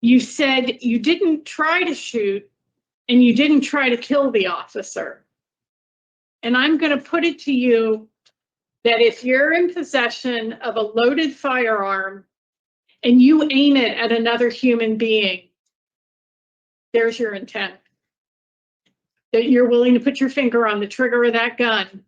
You said you didn't try to shoot and you didn't try to kill the officer. And I'm going to put it to you that if you're in possession of a loaded firearm and you aim it at another human being, there's your intent. That you're willing to put your finger on the trigger of that gun,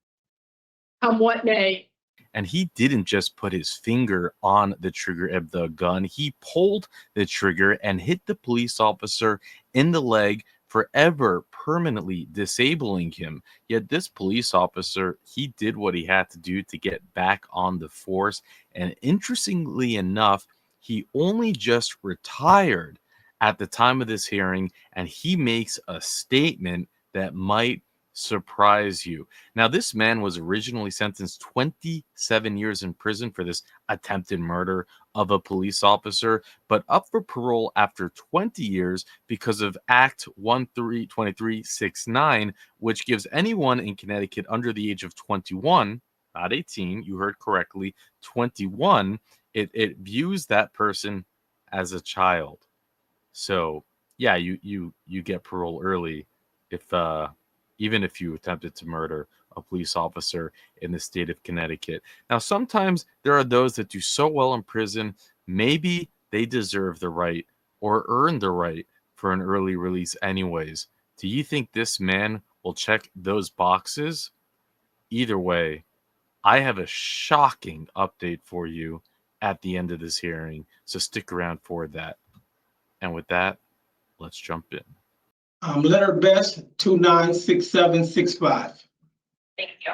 come what may. And he didn't just put his finger on the trigger of the gun. He pulled the trigger and hit the police officer in the leg, forever permanently disabling him. Yet this police officer, he did what he had to do to get back on the force. And interestingly enough, he only just retired at the time of this hearing, and he makes a statement that might surprise you. Now, this man was originally sentenced 27 years in prison for this attempted murder of a police officer, but up for parole after 20 years because of Act 132369, which gives anyone in Connecticut under the age of 21, not 18, you heard correctly, 21, it views that person as a child. So yeah, you get parole early if even if you attempted to murder a police officer in the state of Connecticut. Now, sometimes there are those that do so well in prison, maybe they deserve the right or earn the right for an early release anyways. Do you think this man will check those boxes? Either way, I have a shocking update for you at the end of this hearing, so stick around for that. And with that, let's jump in. Leonard Best, 296765. Thank you.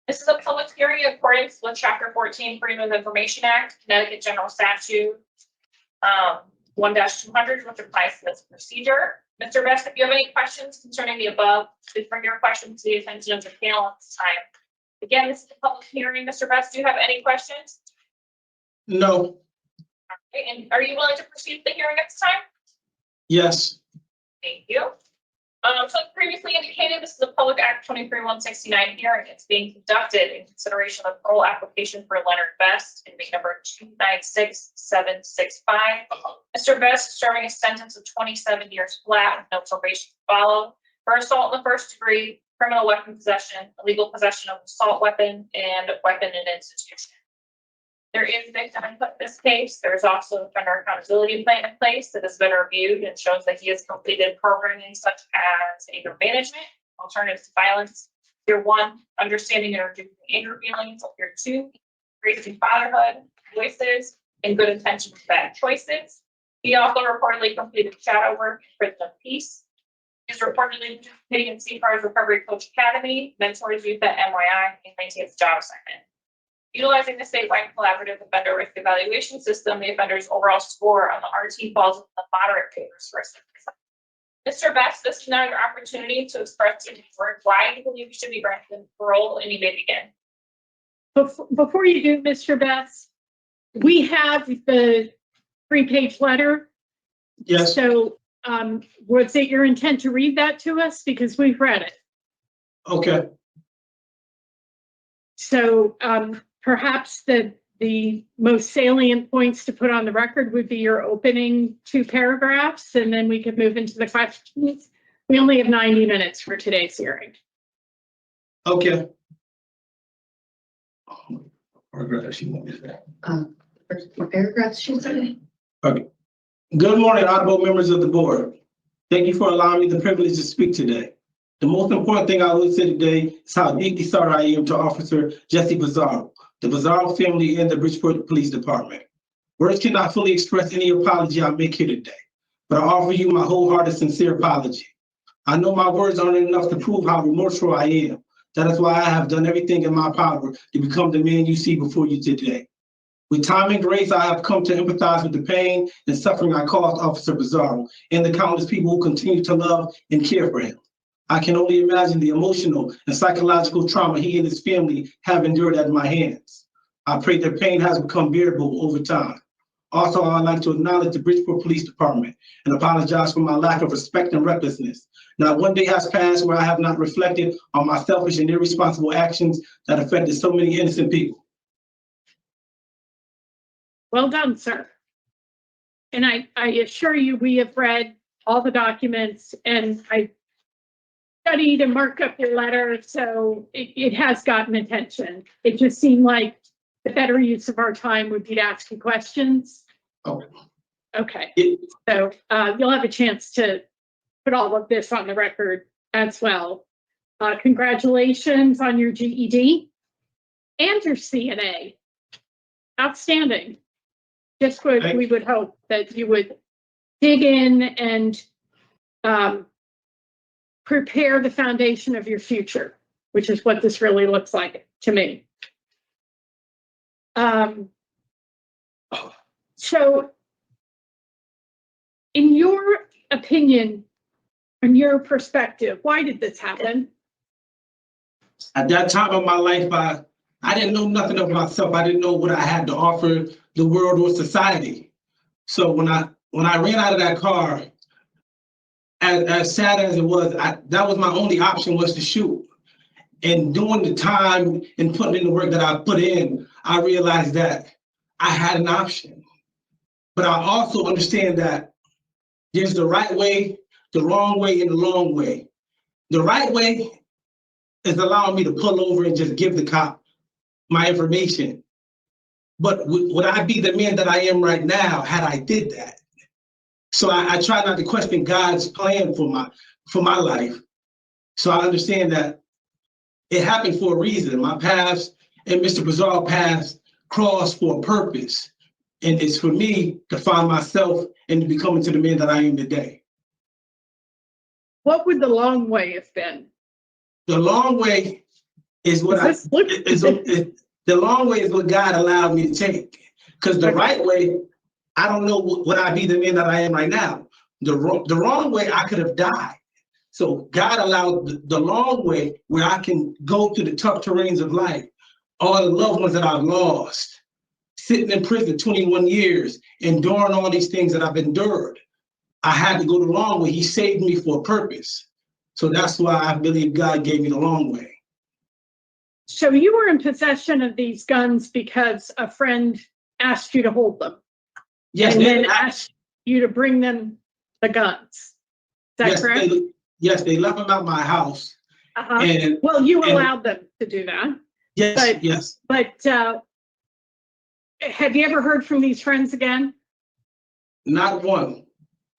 This is a public hearing in accordance with Chapter 14 Freedom of Information Act, Connecticut General Statute 1-200, which applies to this procedure. Mr. Best, if you have any questions concerning the above, please bring your questions to the attention of the panel at this time. Again, this is a public hearing. Mr. Best, do you have any questions? No. Okay, and are you willing to proceed with the hearing at this time? Yes. Thank you. So as previously indicated, this is a Public Act 23-169 hearing. It's being conducted in consideration of parole application for Leonard Best in the number 296765. Mr. Best serving a sentence of 27 years flat with no probation to follow for assault in the first degree, criminal weapon possession, illegal possession of assault weapon, and weapon in institution. There is victim input in this case. There's also a offender accountability plan in place that has been reviewed and shows that he has completed programming such as anger management, alternatives to violence, Tier 1, understanding and reducing anger feelings, Tier 2, raising fatherhood, voices, and good intentions with bad choices. He also reportedly completed shadow work in prison of peace. He's reportedly participating in CFAR's Recovery Coach Academy, mentors youth at NYI, and maintains job assignment. Utilizing the statewide collaborative offender risk evaluation system, the offender's overall score on the RT falls in the moderate favors for Mr. Best, this is now your opportunity to express in words why you believe you should be granted parole, and you may begin. Before you do, Mr. Best, we have the 3-page letter. Yes. So was it your intent to read that to us? Because we've read it. Okay. So perhaps the most salient points to put on the record would be your opening 2 paragraphs, and then we could move into the questions. We only have 90 minutes for today's hearing. Okay. Paragraph she wanted that. First 4 paragraphs, she said. Okay. Good morning, honorable members of the board. Thank you for allowing me the privilege to speak today. The most important thing I will say today is how deeply sorry I am to Officer Jesse Bizzaro, the Bizzaro family, and the Bridgeport Police Department. Words cannot fully express any apology I make here today, but I offer you my wholehearted, sincere apology. I know my words aren't enough to prove how remorseful I am. That is why I have done everything in my power to become the man you see before you today. With time and grace, I have come to empathize with the pain and suffering I caused Officer Bizzaro and the countless people who continue to love and care for him. I can only imagine the emotional and psychological trauma he and his family have endured at my hands. I pray their pain has become bearable over time. Also, I'd like to acknowledge the Bridgeport Police Department and apologize for my lack of respect and recklessness. Not one day has passed where I have not reflected on my selfish and irresponsible actions that affected so many innocent people. Well done, sir. and I assure you, we have read all the documents, and I studied and marked up your letter, so it has gotten attention. It just seemed like the better use of our time would be to ask you questions. Oh. Okay, It- so you'll have a chance to put all of this on the record as well. Congratulations on your GED and your CNA. Outstanding. Just what we would hope that you would dig in and prepare the foundation of your future, which is what this really looks like to me. So, in your opinion, in your perspective, why did this happen? At that time of my life, I didn't know nothing of myself. I didn't know what I had to offer the world or society. So when I ran out of that car, as sad as it was, that was my only option, was to shoot. And doing the time and putting in the work that I put in, I realized that I had an option. But I also understand that there's the right way, the wrong way, and the long way. The right way is allowing me to pull over and just give the cop my information. But would I be the man that I am right now had I did that? So I try not to question God's plan for my life. So I understand that it happened for a reason. My paths and Mr. Bazaar's paths crossed for a purpose. And it's for me to find myself and to become into the man that I am today. What would the long way have been? The long way is what the long way is what God allowed me to take. Because the right way, I don't know would I be the man that I am right now. The wrong way, I could have died. So God allowed the long way where I can go through the tough terrains of life, all the loved ones that I've lost, sitting in prison 21 years, enduring all these things that I've endured. I had to go the long way. He saved me for a purpose. So that's why I believe God gave me the long way. So you were in possession of these guns because a friend asked you to hold them. Yes, and then asked you to bring them the guns. Is that correct? Yes, they left them at my house. And well, you allowed them to do that. Yes. But have you ever heard from these friends again? Not one.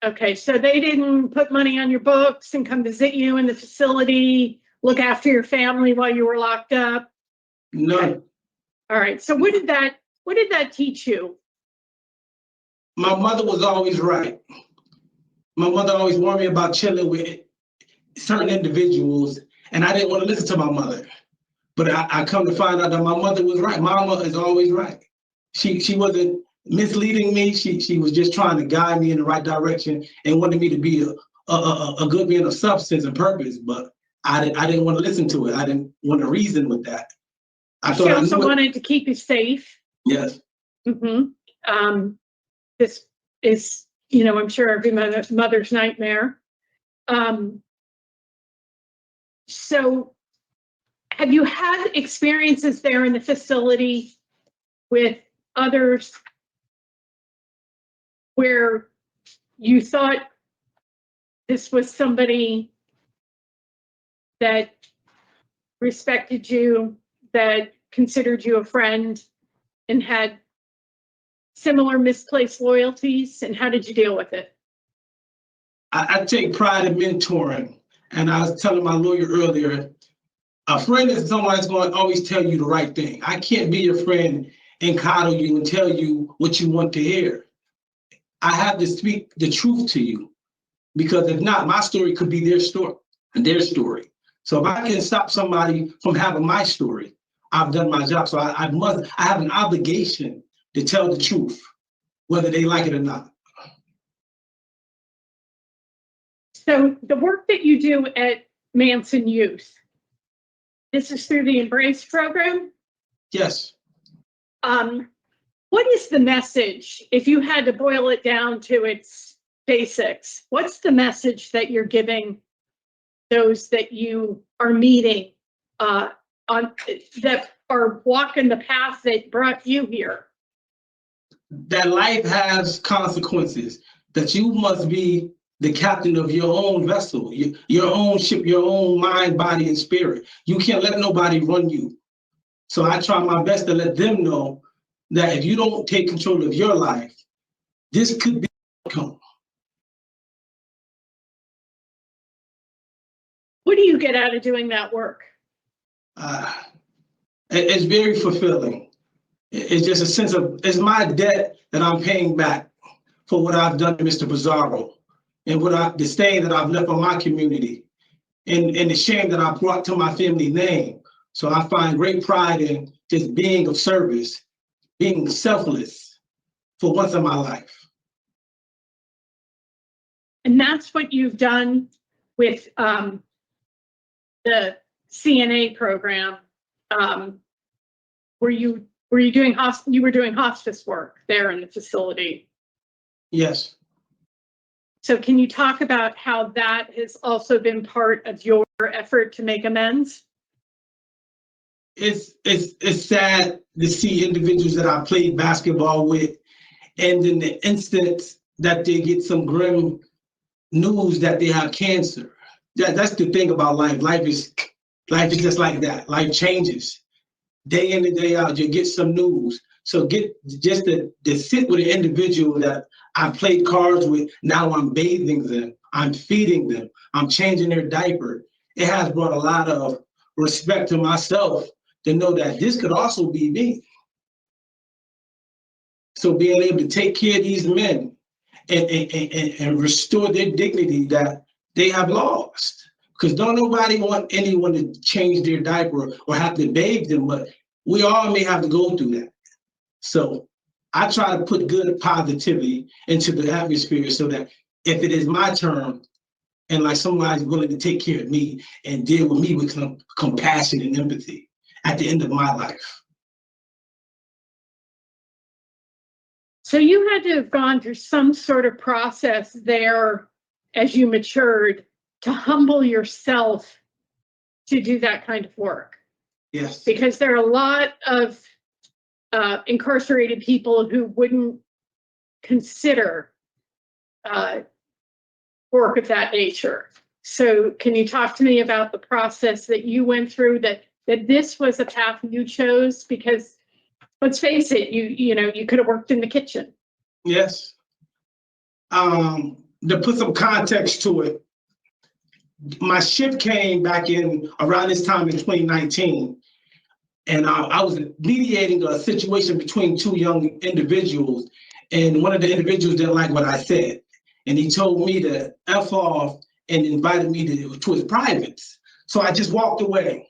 Okay, so they didn't put money on your books and come visit you in the facility, look after your family while you were locked up? None. Okay. All right, so what did that teach you? My mother was always right. My mother always warned me about chilling with certain individuals, and I didn't want to listen to my mother. But I come to find out that my mother was right. Mama is always right. She wasn't misleading me. She was just trying to guide me in the right direction and wanted me to be a good man of substance and purpose. But I didn't want to listen to it. I didn't want to reason with that. She also wanted to keep you safe. Yes. Mm-hmm. This is, I'm sure every mother's nightmare. So have you had experiences there in the facility with others where you thought this was somebody that respected you, that considered you a friend, and had similar misplaced loyalties? And how did you deal with it? I take pride in mentoring. And I was telling my lawyer earlier, a friend is someone that's going to always tell you the right thing. I can't be your friend and coddle you and tell you what you want to hear. I have to speak the truth to you, because if not, my story could be their story. So if I can stop somebody from having my story, I've done my job. So I have an obligation to tell the truth, whether they like it or not. So the work that you do at Manson Youth, this is through the Embrace program? Yes. What is the message, if you had to boil it down to its basics, what's the message that you're giving those that you are meeting that are walking the path that brought you here? that life has consequences, that you must be the captain of your own vessel, your own ship, your own mind, body, and spirit. You can't let nobody run you. So I try my best to let them know that if you don't take control of your life, this could be the outcome. What do you get out of doing that work? It's very fulfilling. It's just a sense of, it's my debt that I'm paying back for what I've done to Mr. Pizarro and the stain that I've left on my community and the shame that I brought to my family name. So I find great pride in just being of service, being selfless for once in my life. And that's what you've done with the CNA program. Were you doing hospice work there in the facility? Yes. So can you talk about how that has also been part of your effort to make amends? It's sad to see individuals that I played basketball with, and in the instance that they get some grim news that they have cancer. That's the thing about life. Life is just like that. Life changes. Day in and day out, you get some news. So just to sit with an individual that I played cards with, now I'm bathing them, I'm feeding them, I'm changing their diaper. It has brought a lot of respect to myself to know that this could also be me. So being able to take care of these men and restore their dignity that they have lost. Because don't nobody want anyone to change their diaper or have to bathe them, but we all may have to go through that. So I try to put good positivity into the atmosphere so that if it is my turn and like somebody's willing to take care of me and deal with me with some compassion and empathy at the end of my life. So you had to have gone through some sort of process there as you matured to humble yourself to do that kind of work. Yes. Because there are a lot of incarcerated people who wouldn't consider work of that nature. So can you talk to me about the process that you went through, that this was a path you chose? Because let's face it, you could have worked in the kitchen. Yes. To put some context to it, my shift came back in around this time in 2019. And I was mediating a situation between two young individuals. And one of the individuals didn't like what I said. And he told me to F off and invited me to his privates. So I just walked away.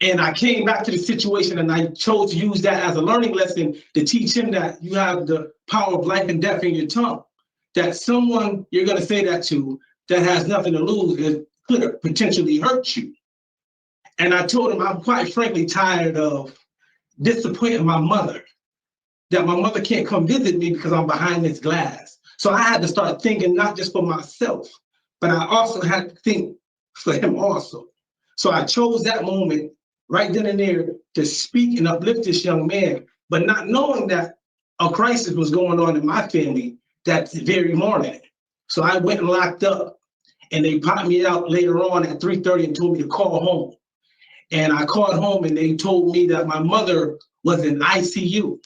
And I came back to the situation and I chose to use that as a learning lesson to teach him that you have the power of life and death in your tongue. That someone you're going to say that to that has nothing to lose could potentially hurt you. And I told him I'm quite frankly tired of disappointing my mother, that my mother can't come visit me because I'm behind this glass. So I had to start thinking not just for myself, but I also had to think for him also. So I chose that moment right then and there to speak and uplift this young man, but not knowing that a crisis was going on in my family that very morning. So I went and locked up, and they popped me out later on at 3:30 and told me to call home. And I called home and they told me that my mother was in ICU.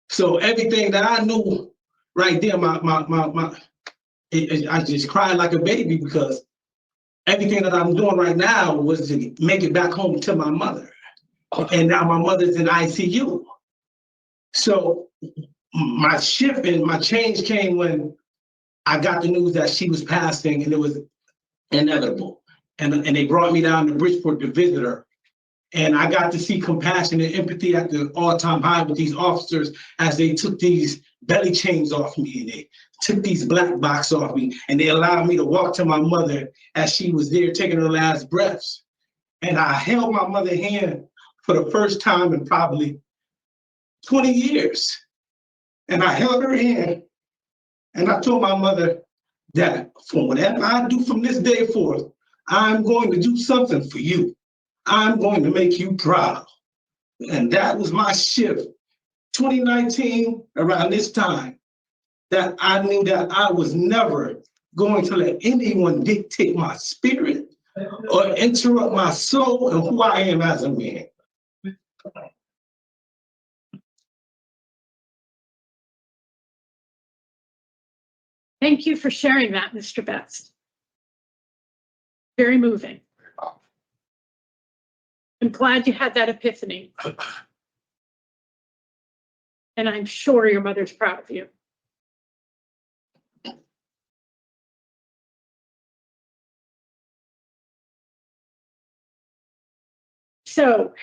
So everything that I knew right there, I just cried like a baby because everything that I'm doing right now was to make it back home to my mother. And now my mother's in ICU. So my shift and my change came when I got the news that she was passing, and it was inevitable. And they brought me down to Bridgeport to visit her. And I got to see compassion and empathy at the all-time high with these officers as they took these belly chains off me and they took these black box off me and they allowed me to walk to my mother as she was there taking her last breaths. And I held my mother's hand for the first time in probably 20 years. And I held her hand and I told my mother that for whatever I do from this day forth, I'm going to do something for you. I'm going to make you proud. And that was my shift 2019, around this time, that I knew that I was never going to let anyone dictate my spirit or interrupt my soul and who I am as a man. Thank you for sharing that, Mr. Best. Very moving. I'm glad you had that epiphany. And I'm sure your mother's proud of you. So,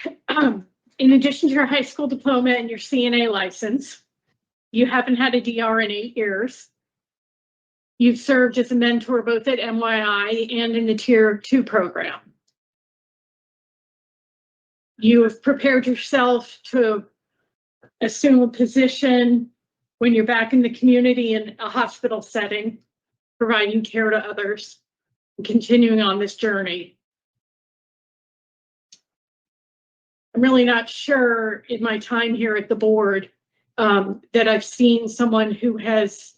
in addition to your high school diploma and your CNA license, you haven't had a DR in 8 years. You've served as a mentor both at MYI and in the Tier 2 program. You have prepared yourself to assume a position when you're back in the community in a hospital setting, providing care to others, and continuing on this journey. I'm really not sure in my time here at the board that I've seen someone who has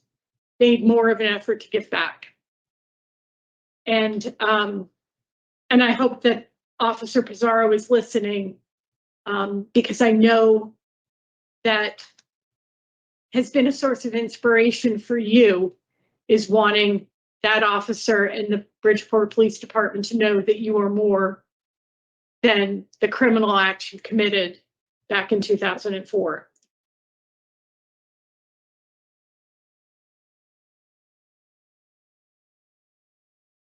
made more of an effort to give back. And I hope that Officer Pizarro is listening, because I know that has been a source of inspiration for you, is wanting that officer and the Bridgeport Police Department to know that you are more than the criminal act you committed back in 2004.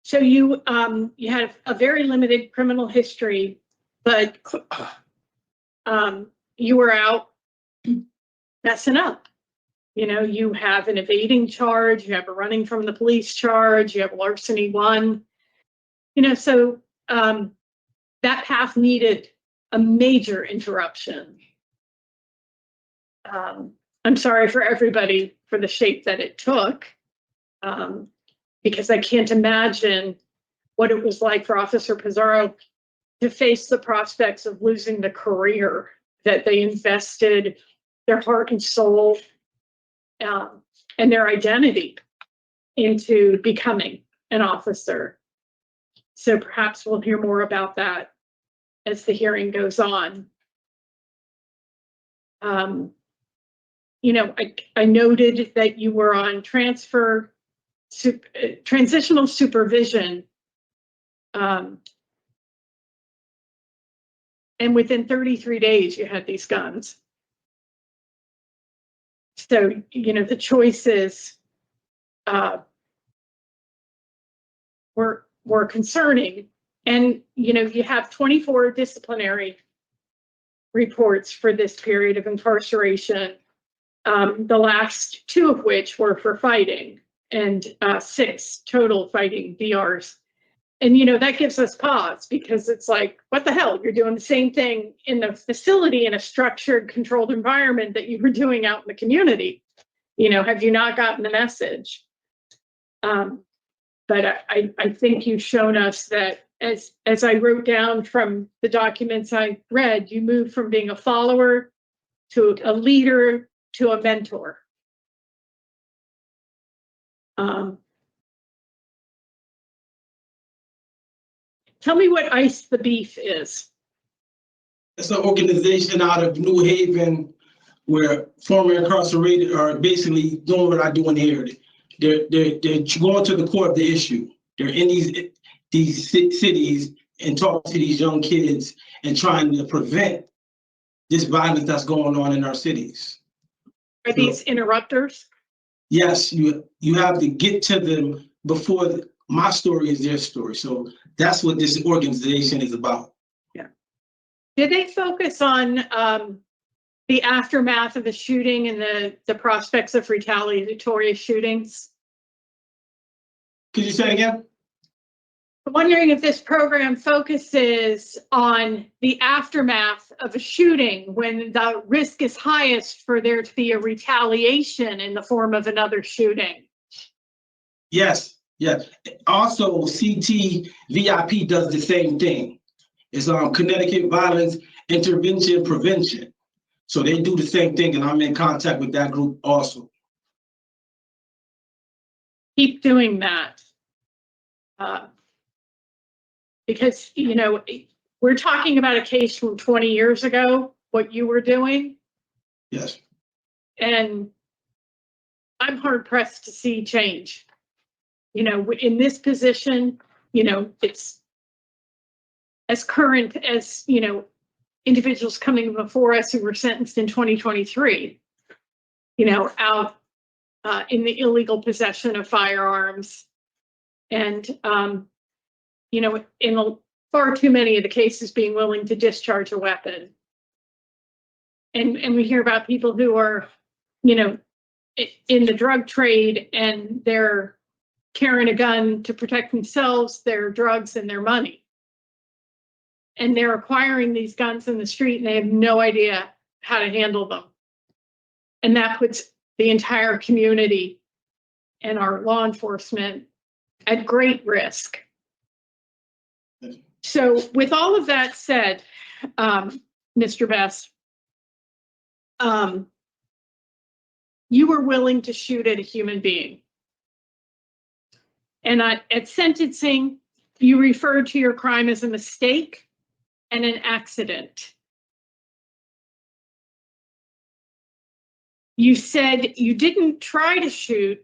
So you had a very limited criminal history, but you were out messing up. You know, you have an evading charge, you have a running from the police charge, you have larceny 1. You know, so that path needed a major interruption. I'm sorry for everybody for the shape that it took, because I can't imagine what it was like for Officer Pizarro to face the prospects of losing the career that they invested their heart and soul and their identity into becoming an officer. So perhaps we'll hear more about that as the hearing goes on. You know, I noted that you were on transitional supervision, and within 33 days you had these guns. So, you know, the choices were concerning. And, you know, you have 24 disciplinary reports for this period of incarceration, the last 2 of which were for fighting, and 6 total fighting DRs. And, you know, that gives us pause, because it's like, what the hell? You're doing the same thing in the facility in a structured, controlled environment that you were doing out in the community. You know, have you not gotten the message? But I think you've shown us that, as I wrote down from the documents I read, you moved from being a follower to a leader to a mentor. Tell me what Ice the Beef is. It's an organization out of New Haven where former incarcerated are basically doing what I'm doing here. They're going to the core of the issue. They're in these cities and talking to these young kids and trying to prevent this violence that's going on in our cities. Are these interrupters? Yes, you have to get to them before my story is their story. So that's what this organization is about. Yeah. Did they focus on the aftermath of the shooting and the prospects of retaliatory shootings? Could you say again? I'm wondering if this program focuses on the aftermath of a shooting, when the risk is highest for there to be a retaliation in the form of another shooting. Yes, yes. Also, CT VIP does the same thing. It's Connecticut Violence Intervention Prevention. So they do the same thing, and I'm in contact with that group also. Keep doing that. Because, you know, we're talking about a case from 20 years ago, what you were doing, Yes. and I'm hard pressed to see change. You know, in this position, you know, it's as current as, you know, individuals coming before us who were sentenced in 2023, you know, out in the illegal possession of firearms. And, you know, in far too many of the cases being willing to discharge a weapon. And we hear about people who are, you know, in the drug trade, and they're carrying a gun to protect themselves, their drugs, and their money. And they're acquiring these guns in the street, and they have no idea how to handle them. And that puts the entire community and our law enforcement at great risk. So with all of that said, Mr. Best, you were willing to shoot at a human being. And at sentencing, you referred to your crime as a mistake and an accident. You said you didn't try to shoot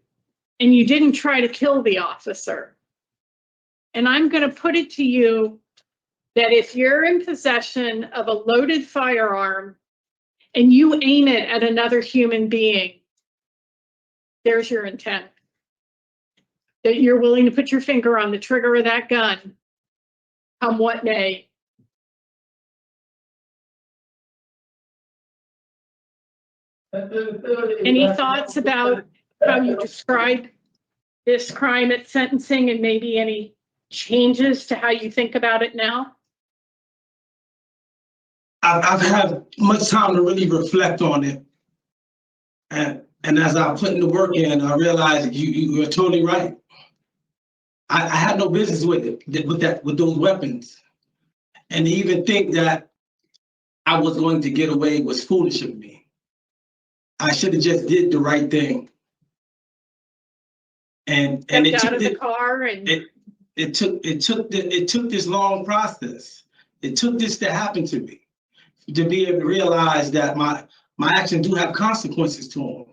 and you didn't try to kill the officer. And I'm going to put it to you that if you're in possession of a loaded firearm and you aim it at another human being, there's your intent. That you're willing to put your finger on the trigger of that gun, come what may. Any thoughts about how you describe this crime at sentencing, and maybe any changes to how you think about it now? I've had much time to really reflect on it. And as I put in the work in, I realized you were totally right. I had no business with it, with those weapons. And to even think that I was going to get away was foolish of me. I should have just did the right thing. And it Out took of the car, and it took this long process. It took this to happen to me, to be able to realize that my actions do have consequences to them.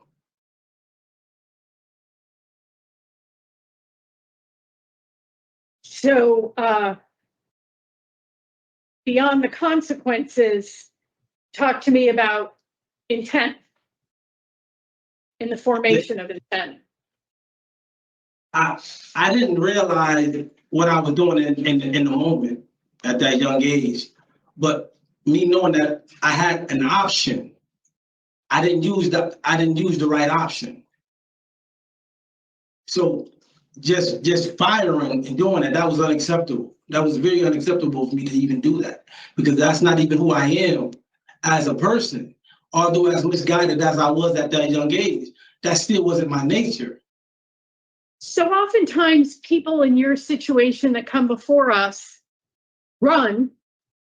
so beyond the consequences, talk to me about intent in the formation of intent. I didn't realize what I was doing in the moment at that young age, but me knowing that I had an option, I didn't use the right option. So just firing and doing it, that was unacceptable. That was very unacceptable for me to even do that, because that's not even who I am as a person. Although as misguided as I was at that young age, that still wasn't my nature. So oftentimes people in your situation that come before us run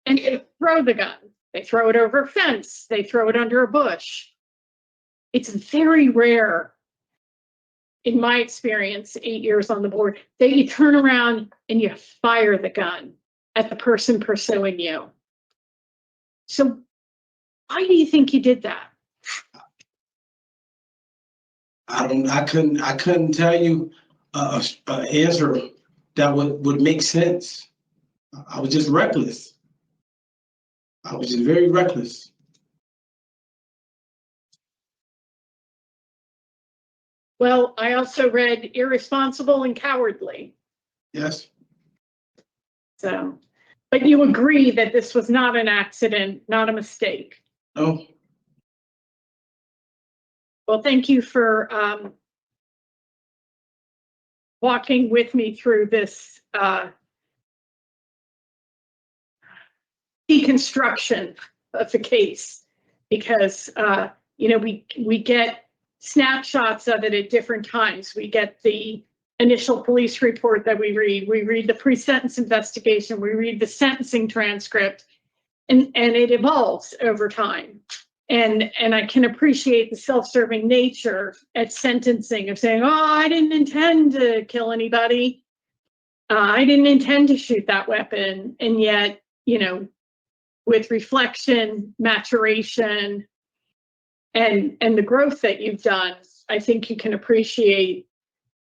and they throw the gun. They throw it over a fence. They throw it under a bush. It's very rare, in my experience, 8 years on the board, that you turn around and you fire the gun at the person pursuing you. So why do you think you did that? I couldn't tell you an answer that would make sense. I was just reckless. I was just very reckless. Well, I also read irresponsible and cowardly. Yes. So, but you agree that this was not an accident, not a mistake. No. Well, thank you for walking with me through this deconstruction of the case, because you know, we get snapshots of it at different times. We get the initial police report that we read the pre-sentence investigation, we read the sentencing transcript, and it evolves over time. And I can appreciate the self-serving nature at sentencing of saying, oh, I didn't intend to kill anybody. I didn't intend to shoot that weapon. And yet, you know, with reflection, maturation, and the growth that you've done, I think you can appreciate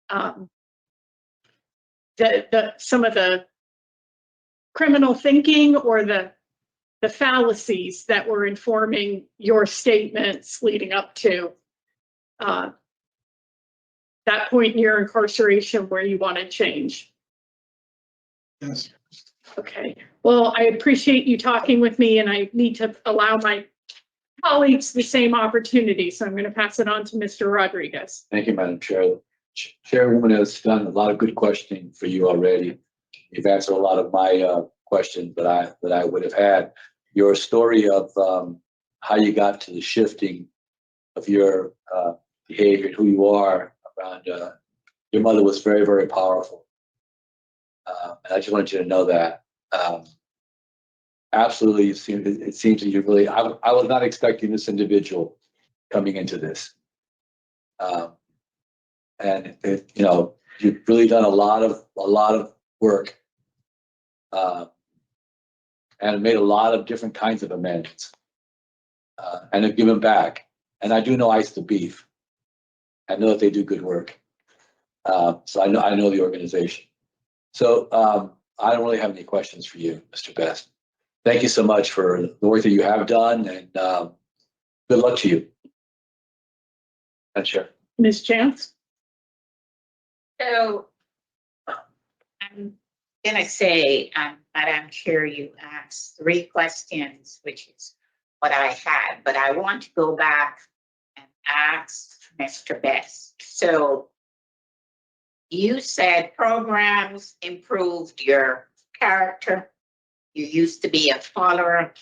some of the criminal thinking or the fallacies that were informing your statements leading up to that point in your incarceration where you want to change. Yes. Okay. Well, I appreciate you talking with me, and I need to allow my colleagues the same opportunity. So I'm going to pass it on to Mr. Rodriguez. Thank you, Madam Chair. Chairwoman has done a lot of good questioning for you already. You've answered a lot of my questions that I would have had. Your story of how you got to the shifting of your behavior and who you are around your mother was very, very powerful. And I just wanted you to know that. Absolutely, it seems that you really, I was not expecting this individual coming into this. And you know, you've really done a lot of work and made a lot of different kinds of amendments and have given back. And I do know Ice the Beef. I know that they do good work. So I know the organization. So I don't really have any questions for you, Mr. Best. Thank you so much for the work that you have done, and good luck to you. That's sure. Ms. Chance? So I'm gonna say, Madam Chair, you asked 3 questions, which is what I had, but I want to go back and ask Mr. Best. So you said programs improved your character. You used to be a follower.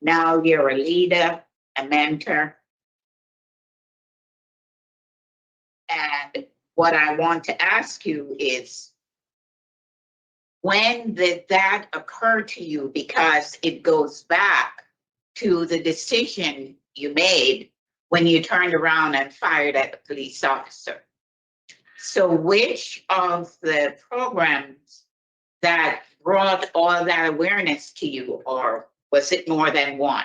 Now you're a leader, a mentor. And what I want to ask you is, when did that occur to you? Because it goes back to the decision you made when you turned around and fired at the police officer. So which of the programs that brought all that awareness to you, or was it more than one?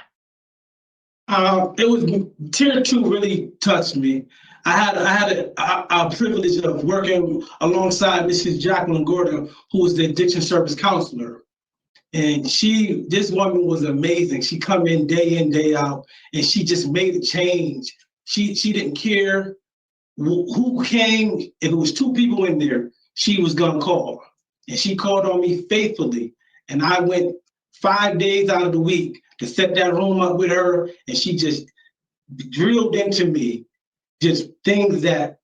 It was tier 2 really touched me. I had a privilege of working alongside Mrs. Jacqueline Gordon, who was the addiction service counselor. And this woman was amazing. She come in, day out, and she just made a change. She didn't care who came. If it was 2 people in there, she was gonna call. And she called on me faithfully. And I went 5 days out of the week to set that room up with her, and she just drilled into me just things that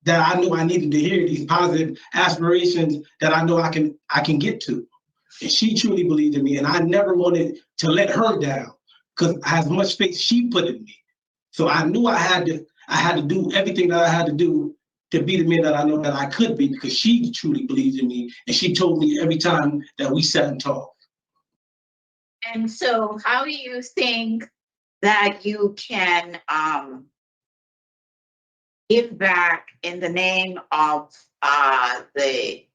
I knew I needed to hear, these positive aspirations that I know I can get to. And she truly believed in me, and I never wanted to let her down because as much faith she put in me. So I knew I had to do everything that I had to do to be the man that I know that I could be, because she truly believed in me, and she told me every time that we sat and talked. And so how do you think that you can give back in the name of the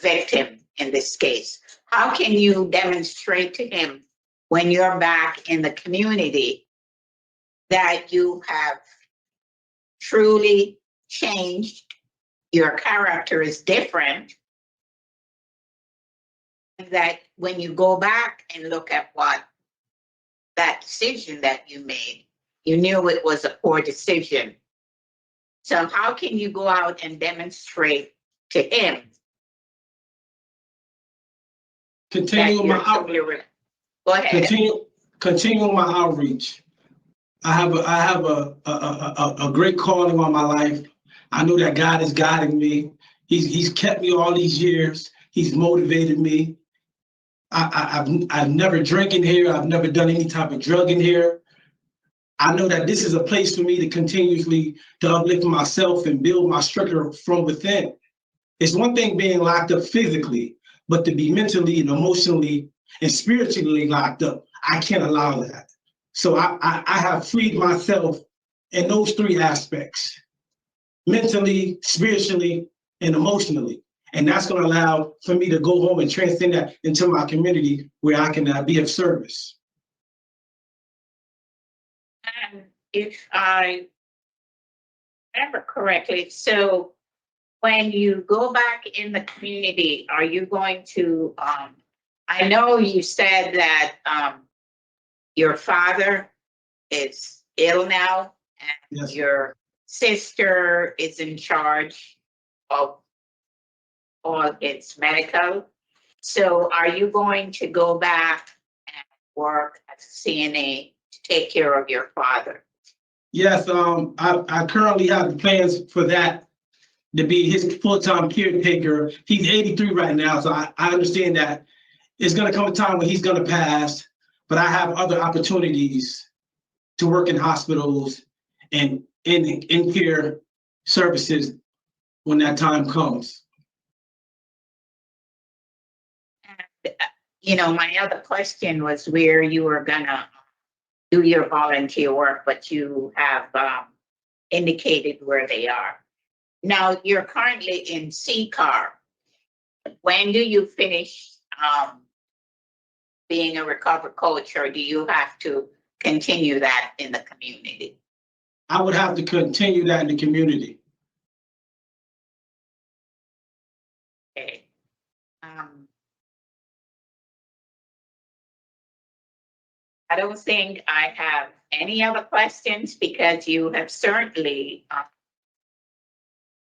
victim in this case? How can you demonstrate to him when you're back in the community that you have truly changed, your character is different, and that when you go back and look at what that decision that you made, you knew it was a poor decision. So how can you go out and demonstrate to him? Continue my outreach. Go ahead. Continue my outreach. I have a great calling on my life. I know that God is guiding me. He's kept me all these years. He's motivated me. I've never drank in here. I've never done any type of drug in here. I know that this is a place for me to continuously to uplift myself and build my structure from within. It's one thing being locked up physically, but to be mentally and emotionally and spiritually locked up, I can't allow that. So I have freed myself in those three aspects, mentally, spiritually, and emotionally. And that's going to allow for me to go home and transcend that into my community where I can be of service. And if I remember correctly, so when you go back in the community, are you going to, I know you said that your father is ill now and Yes. your sister is in charge of all its medical. So are you going to go back and work as a CNA to take care of your father? Yes, I currently have the plans for that to be his full-time caretaker. He's 83 right now, so I understand that it's going to come a time when he's going to pass, but I have other opportunities to work in hospitals and in care services when that time comes. And, you know, my other question was where you were gonna do your volunteer work, but you have indicated where they are. Now, you're currently in CCAR. When do you finish being a recovery coach, or do you have to continue that in the community? I would have to continue that in the community. Okay. I don't think I have any other questions because you have certainly,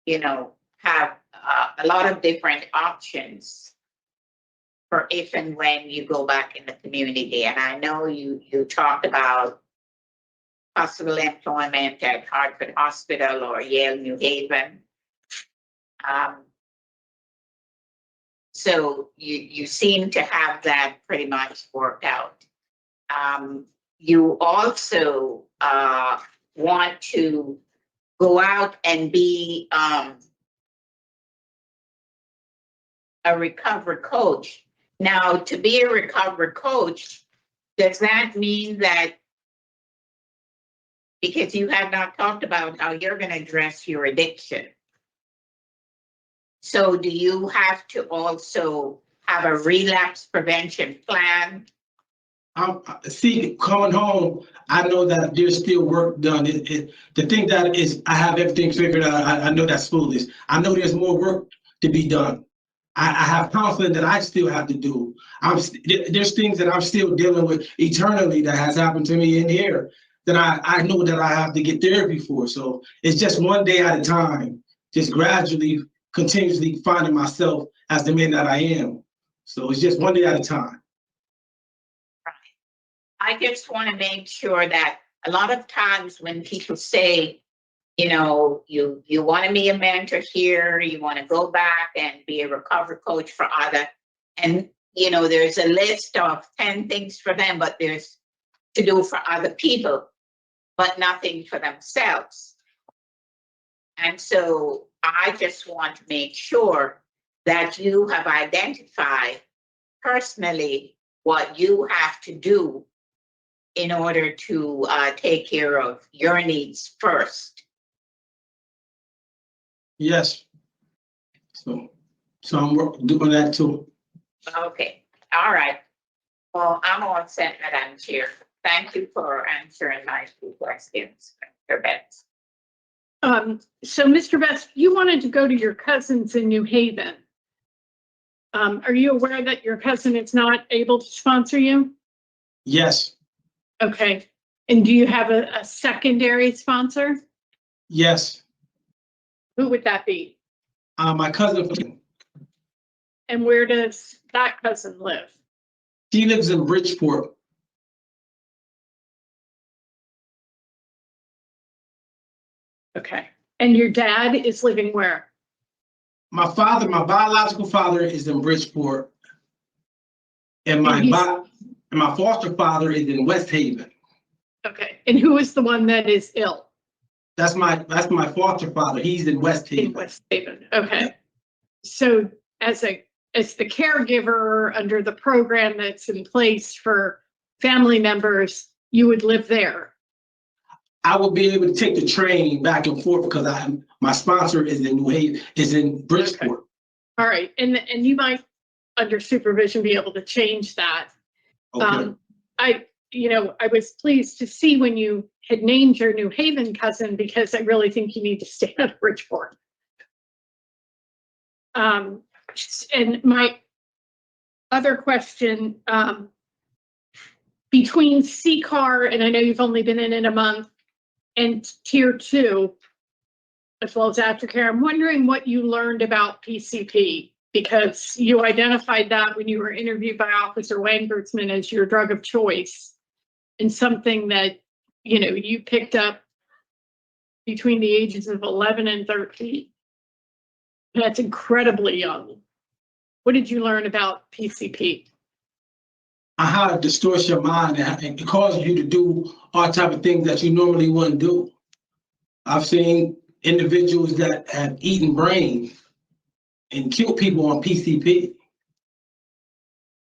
you know, have a lot of different options for if and when you go back in the community. And I know you talked about possible employment at Hartford Hospital or Yale New Haven. So you seem to have that pretty much worked out. You also want to go out and be a recovery coach. Now, to be a recovery coach, does that mean that, because you have not talked about how you're going to address your addiction, so do you have to also have a relapse prevention plan? See, coming home, I know that there's still work done. The thing that is, I have everything figured out. I know that's foolish. I know there's more work to be done. I have counseling that I still have to do. There's things that I'm still dealing with eternally that has happened to me in here that I know that I have to get therapy for. So it's just one day at a time, just gradually, continuously finding myself as the man that I am. So it's just one day at a time. I just want to make sure that a lot of times when people say, you know, you want to be a mentor here, you want to go back and be a recovery coach for other, and you know, there's a list of 10 things for them, but there's to do for other people, but nothing for themselves. And so I just want to make sure that you have identified personally what you have to do in order to take care of your needs first. Yes. So I'm doing that too. Okay, all right. Well, I'm all set, Madam Chair. Thank you for answering my two questions, Mr. Betts. So Mr. Best, you wanted to go to your cousins in New Haven. Are you aware that your cousin is not able to sponsor you? Yes. Okay. And do you have a secondary sponsor? Yes. Who would that be? My cousin. And where does that cousin live? She lives in Bridgeport. Okay. And your dad is living where? My biological father is in Bridgeport. And my foster father is in West Haven. Okay. And who is the one that is ill? That's my foster father. He's in West Haven. In West Haven. Okay. So as the caregiver under the program that's in place for family members, you would live there. I would be able to take the train back and forth because my sponsor is in New Haven, is in Bridgeport. All right, and you might, under supervision, be able to change that. Okay. I was pleased to see when you had named your New Haven cousin, because I really think you need to stay out of Bridgeport. And my other question, between CCAR, and I know you've only been in it a month, and Tier 2, as well as aftercare, I'm wondering what you learned about PCP, because you identified that when you were interviewed by Officer Wangersman as your drug of choice, and something that, you picked up between the ages of 11 and 13. That's incredibly young. What did you learn about PCP? How it distorts your mind and it causes you to do all type of things that you normally wouldn't do. I've seen individuals that have eaten brain and killed people on PCP.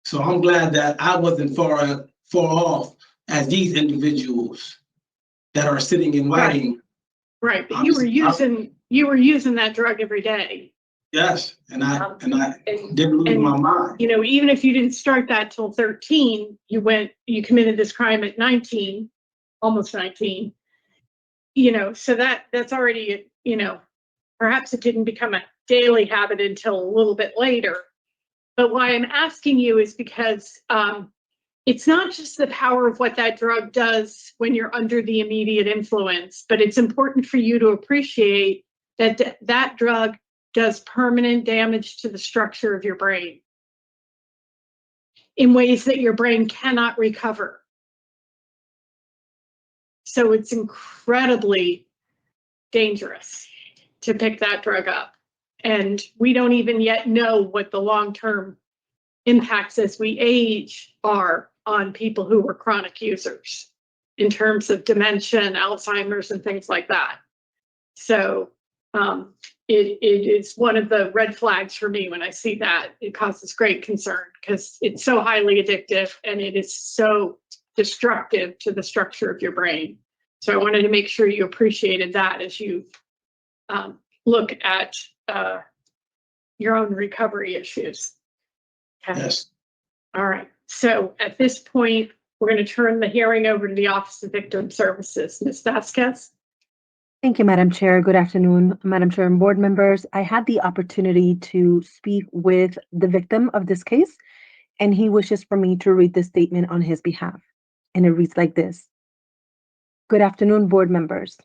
So I'm glad that I wasn't far off as these individuals that are sitting and writing. Right, but you were using that drug every day. Yes, and I didn't lose my mind. Even if you didn't start that till 13, you committed this crime at 19, almost 19. So that's already, perhaps it didn't become a daily habit until a little bit later. But why I'm asking you is because it's not just the power of what that drug does when you're under the immediate influence, but it's important for you to appreciate that that drug does permanent damage to the structure of your brain in ways that your brain cannot recover. So it's incredibly dangerous to pick that drug up. And we don't even yet know what the long-term impacts as we age are on people who were chronic users in terms of dementia and Alzheimer's and things like that. So it is one of the red flags for me when I see that. It causes great concern because it's so highly addictive and it is so destructive to the structure of your brain. So I wanted to make sure you appreciated that as you look at your own recovery issues. Okay. Yes. All right. So at this point, we're going to turn the hearing over to the Office of Victim Services. Ms. Vasquez? Thank you, Madam Chair. Good afternoon, Madam Chair and board members. I had the opportunity to speak with the victim of this case, and he wishes for me to read this statement on his behalf. And it reads like this. Good afternoon, board members.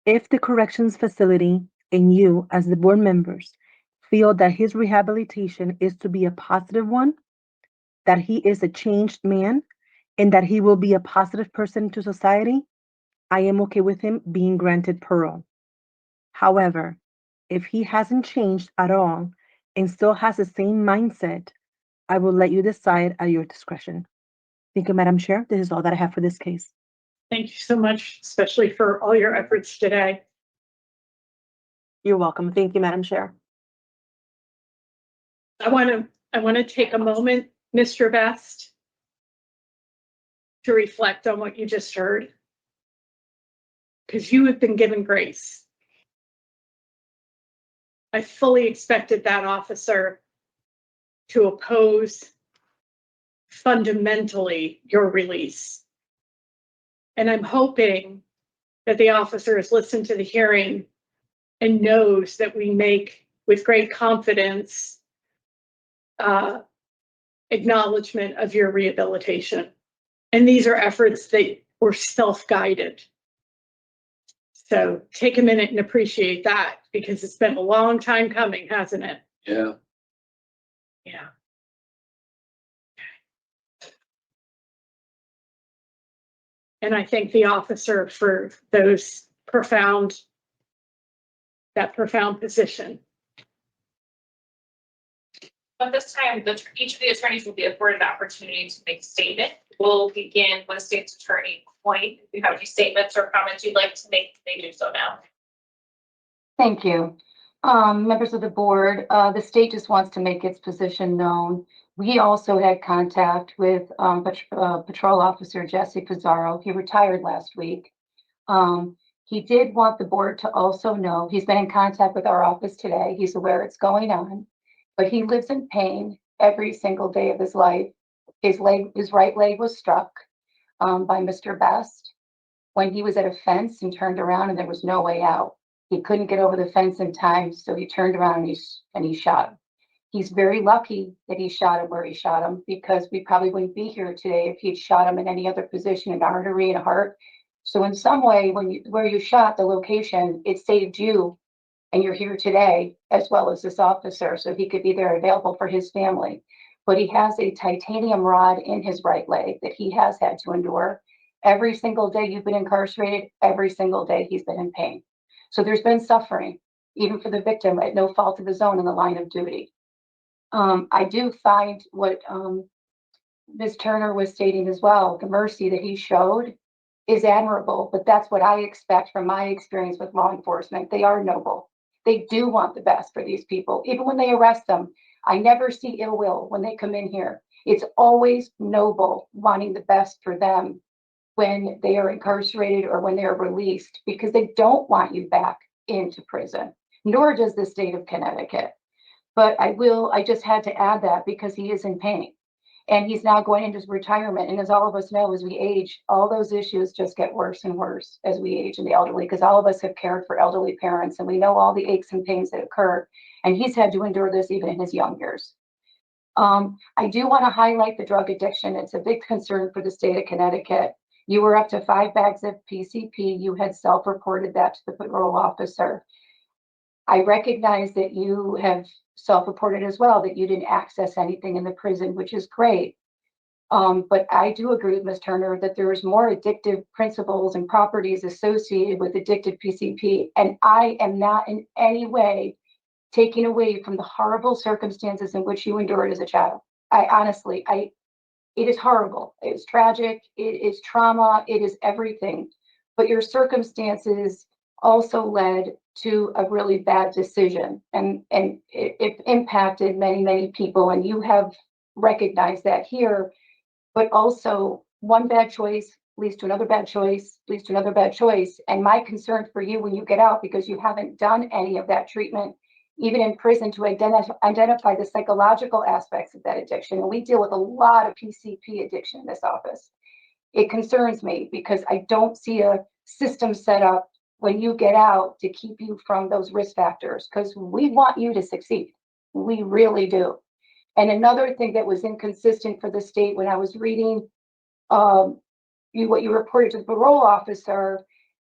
If the corrections facility and you as the board members feel that his rehabilitation is to be a positive one, that he is a changed man, and that he will be a positive person to society, I am okay with him being granted parole. However, if he hasn't changed at all and still has the same mindset, I will let you decide at your discretion. Thank you, Madam Chair. This is all that I have for this case. Thank you so much, especially for all your efforts today. You're welcome. Thank you, Madam Chair. I want to take a moment, Mr. Best, to reflect on what you just heard, because you have been given grace. I fully expected that officer to oppose fundamentally your release. And I'm hoping that the officer has listened to the hearing and knows that we make, with great confidence, acknowledgement of your rehabilitation. And these are efforts that were self-guided. So take a minute and appreciate that, because it's been a long time coming, hasn't it? Yeah. Yeah. And I thank the officer for that profound position. At this time, each of the attorneys will be afforded the opportunity to make a statement. We'll begin with State's Attorney Coyne. If you have any statements or comments you'd like to make, you may do so now. Thank you. Members of the board, the state just wants to make its position known. We also had contact with Patrol Officer Jesse Pizarro. He retired last week. He did want the board to also know, he's been in contact with our office today. He's aware it's going on, but he lives in pain every single day of his life. His right leg was struck by Mr. Best when he was at a fence and turned around and there was no way out. He couldn't get over the fence in time, so he turned around and he shot him. He's very lucky that he shot him where he shot him, because we probably wouldn't be here today if he'd shot him in any other position, an artery and a heart. So in some way, where you shot, the location, it saved you, and you're here today, as well as this officer, so he could be there available for his family. But he has a titanium rod in his right leg that he has had to endure. Every single day you've been incarcerated, every single day he's been in pain. So there's been suffering, even for the victim, at no fault of his own in the line of duty. I do find what Ms. Turner was stating as well, the mercy that he showed is admirable, but that's what I expect from my experience with law enforcement. They are noble. They do want the best for these people. Even when they arrest them, I never see ill will when they come in here. It's always noble, wanting the best for them when they are incarcerated or when they are released, because they don't want you back into prison, nor does the state of Connecticut. But I just had to add that because he is in pain and he's now going into retirement. And as all of us know, as we age, all those issues just get worse and worse as we age in the elderly, because all of us have cared for elderly parents and we know all the aches and pains that occur. And he's had to endure this even in his young years. I do want to highlight the drug addiction. It's a big concern for the state of Connecticut. You were up to 5 bags of PCP. You had self-reported that to the parole officer. I recognize that you have self-reported as well, that you didn't access anything in the prison, which is great. But I do agree with Ms. Turner that there is more addictive principles and properties associated with addicted PCP. And I am not in any way taking away from the horrible circumstances in which you endured as a child. It is horrible. It is tragic. It is trauma. It is everything. But your circumstances also led to a really bad decision, and it impacted many, many people. And you have recognized that here. But also, one bad choice leads to another bad choice, leads to another bad choice. And my concern for you when you get out, because you haven't done any of that treatment, even in prison, to identify the psychological aspects of that addiction. And we deal with a lot of PCP addiction in this office. It concerns me because I don't see a system set up when you get out to keep you from those risk factors, because we want you to succeed. We really do. And another thing that was inconsistent for the state, when I was reading what you reported to the parole officer,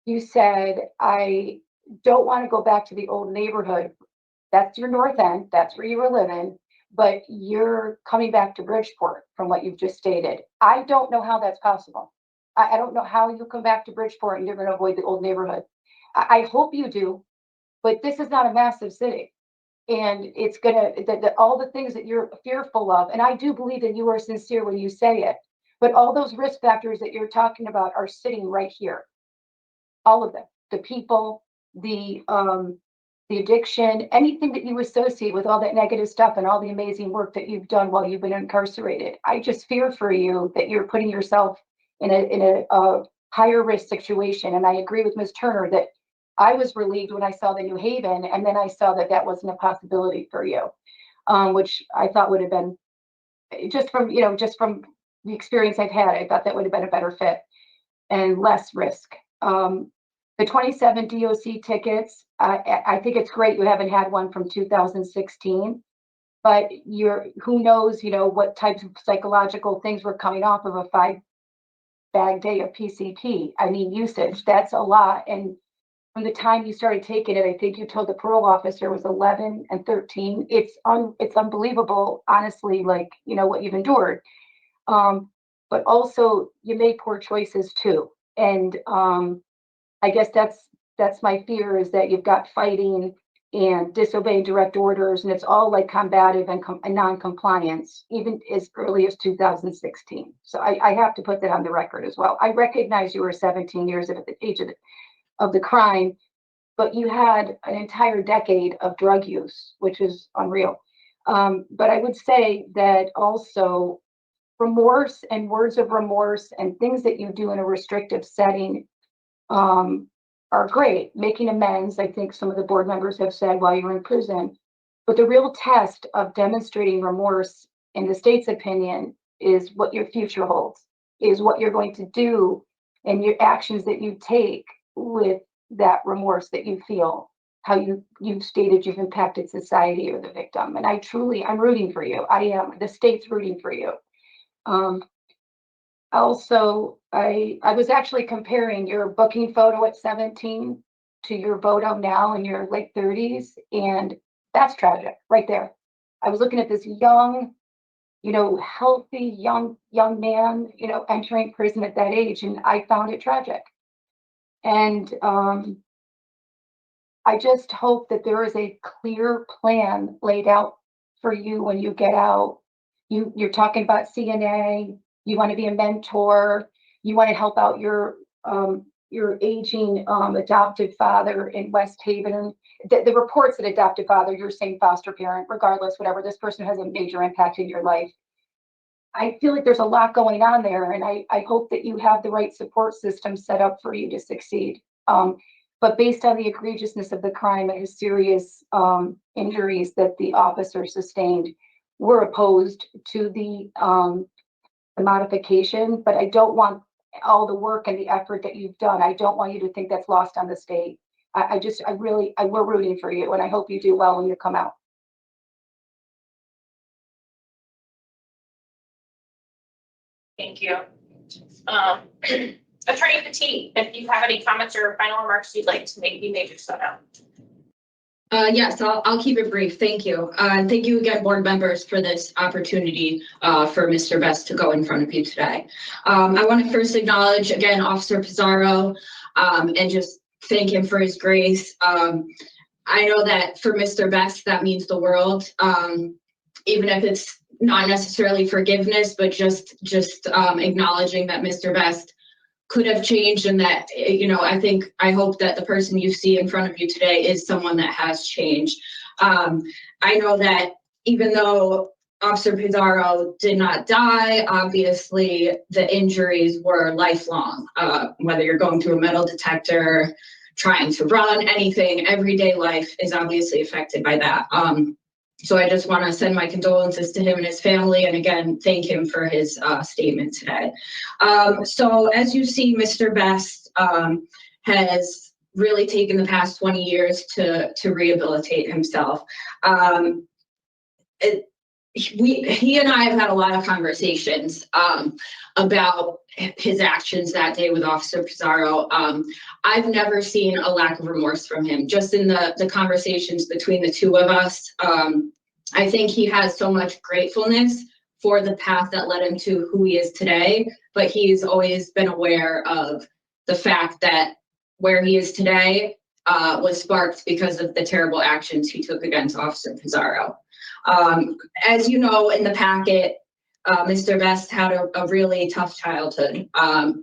you said, I don't want to go back to the old neighborhood. That's your north end. That's where you were living, but you're coming back to Bridgeport from what you've just stated. I don't know how that's possible. I don't know how you come back to Bridgeport and you're going to avoid the old neighborhood. I hope you do, but this is not a massive city. And it's going to, all the things that you're fearful of, and I do believe that you are sincere when you say it, but all those risk factors that you're talking about are sitting right here. All of them, the people, the addiction, anything that you associate with all that negative stuff and all the amazing work that you've done while you've been incarcerated. I just fear for you that you're putting yourself in a higher risk situation. And I agree with Ms. Turner that I was relieved when I saw the New Haven, and then I saw that that wasn't a possibility for you, which I thought would have been, just from the experience I've had, I thought that would have been a better fit and less risk. The 27 DOC tickets, I think it's great you haven't had one from 2016, but who knows, what types of psychological things were coming off of a 5-bag day of PCP. I mean, usage, that's a lot. And from the time you started taking it, I think you told the parole officer was 11 and 13. It's unbelievable, honestly, what you've endured. But also you made poor choices too. And I guess that's my fear, is that you've got fighting and disobeying direct orders, and it's all like combative and non-compliance, even as early as 2016. So I have to put that on the record as well. I recognize you were 17 years at the age of the crime, but you had an entire decade of drug use, which is unreal. But I would say that also remorse and words of remorse and things that you do in a restrictive setting are great. Making amends, I think some of the board members have said while you're in prison. But the real test of demonstrating remorse, in the state's opinion, is what your future holds, is what you're going to do and your actions that you take with that remorse that you feel, how you've stated you've impacted society or the victim. And I'm rooting for you. I am. The state's rooting for you. Also, I was actually comparing your booking photo at 17 to your photo now in your late 30s, and that's tragic right there. I was looking at this young, healthy young man, entering prison at that age, and I found it tragic. And I just hope that there is a clear plan laid out for you when you get out. You're talking about CNA. You want to be a mentor. You want to help out your aging adoptive father in West Haven. The reports that adoptive father, you're saying foster parent, regardless, whatever, this person has a major impact in your life. I feel like there's a lot going on there, and I hope that you have the right support system set up for you to succeed. But based on the egregiousness of the crime and his serious injuries that the officer sustained, we're opposed to the modification, but I don't want all the work and the effort that you've done. I don't want you to think that's lost on the state. We're rooting for you, and I hope you do well when you come out. Thank you. Attorney Petit, if you have any comments or final remarks you'd like to make, you may do so now. Yes, I'll keep it brief. Thank you. Thank you again, board members, for this opportunity for Mr. Best to go in front of you today. I want to first acknowledge again Officer Pizarro and just thank him for his grace. I know that for Mr. Best, that means the world, even if it's not necessarily forgiveness, but just acknowledging that Mr. Best could have changed, and that, I hope that the person you see in front of you today is someone that has changed. I know that even though Officer Pizarro did not die, obviously the injuries were lifelong, whether you're going through a metal detector, trying to run, anything, everyday life is obviously affected by that. So I just want to send my condolences to him and his family, and again, thank him for his statement today. So as you see, Mr. Best has really taken the past 20 years to rehabilitate himself. He and I have had a lot of conversations about his actions that day with Officer Pizarro. I've never seen a lack of remorse from him, just in the conversations between the two of us. I think he has so much gratefulness for the path that led him to who he is today, but he's always been aware of the fact that where he is today was sparked because of the terrible actions he took against Officer Pizarro. As you know, in the packet, Mr. Best had a really tough childhood.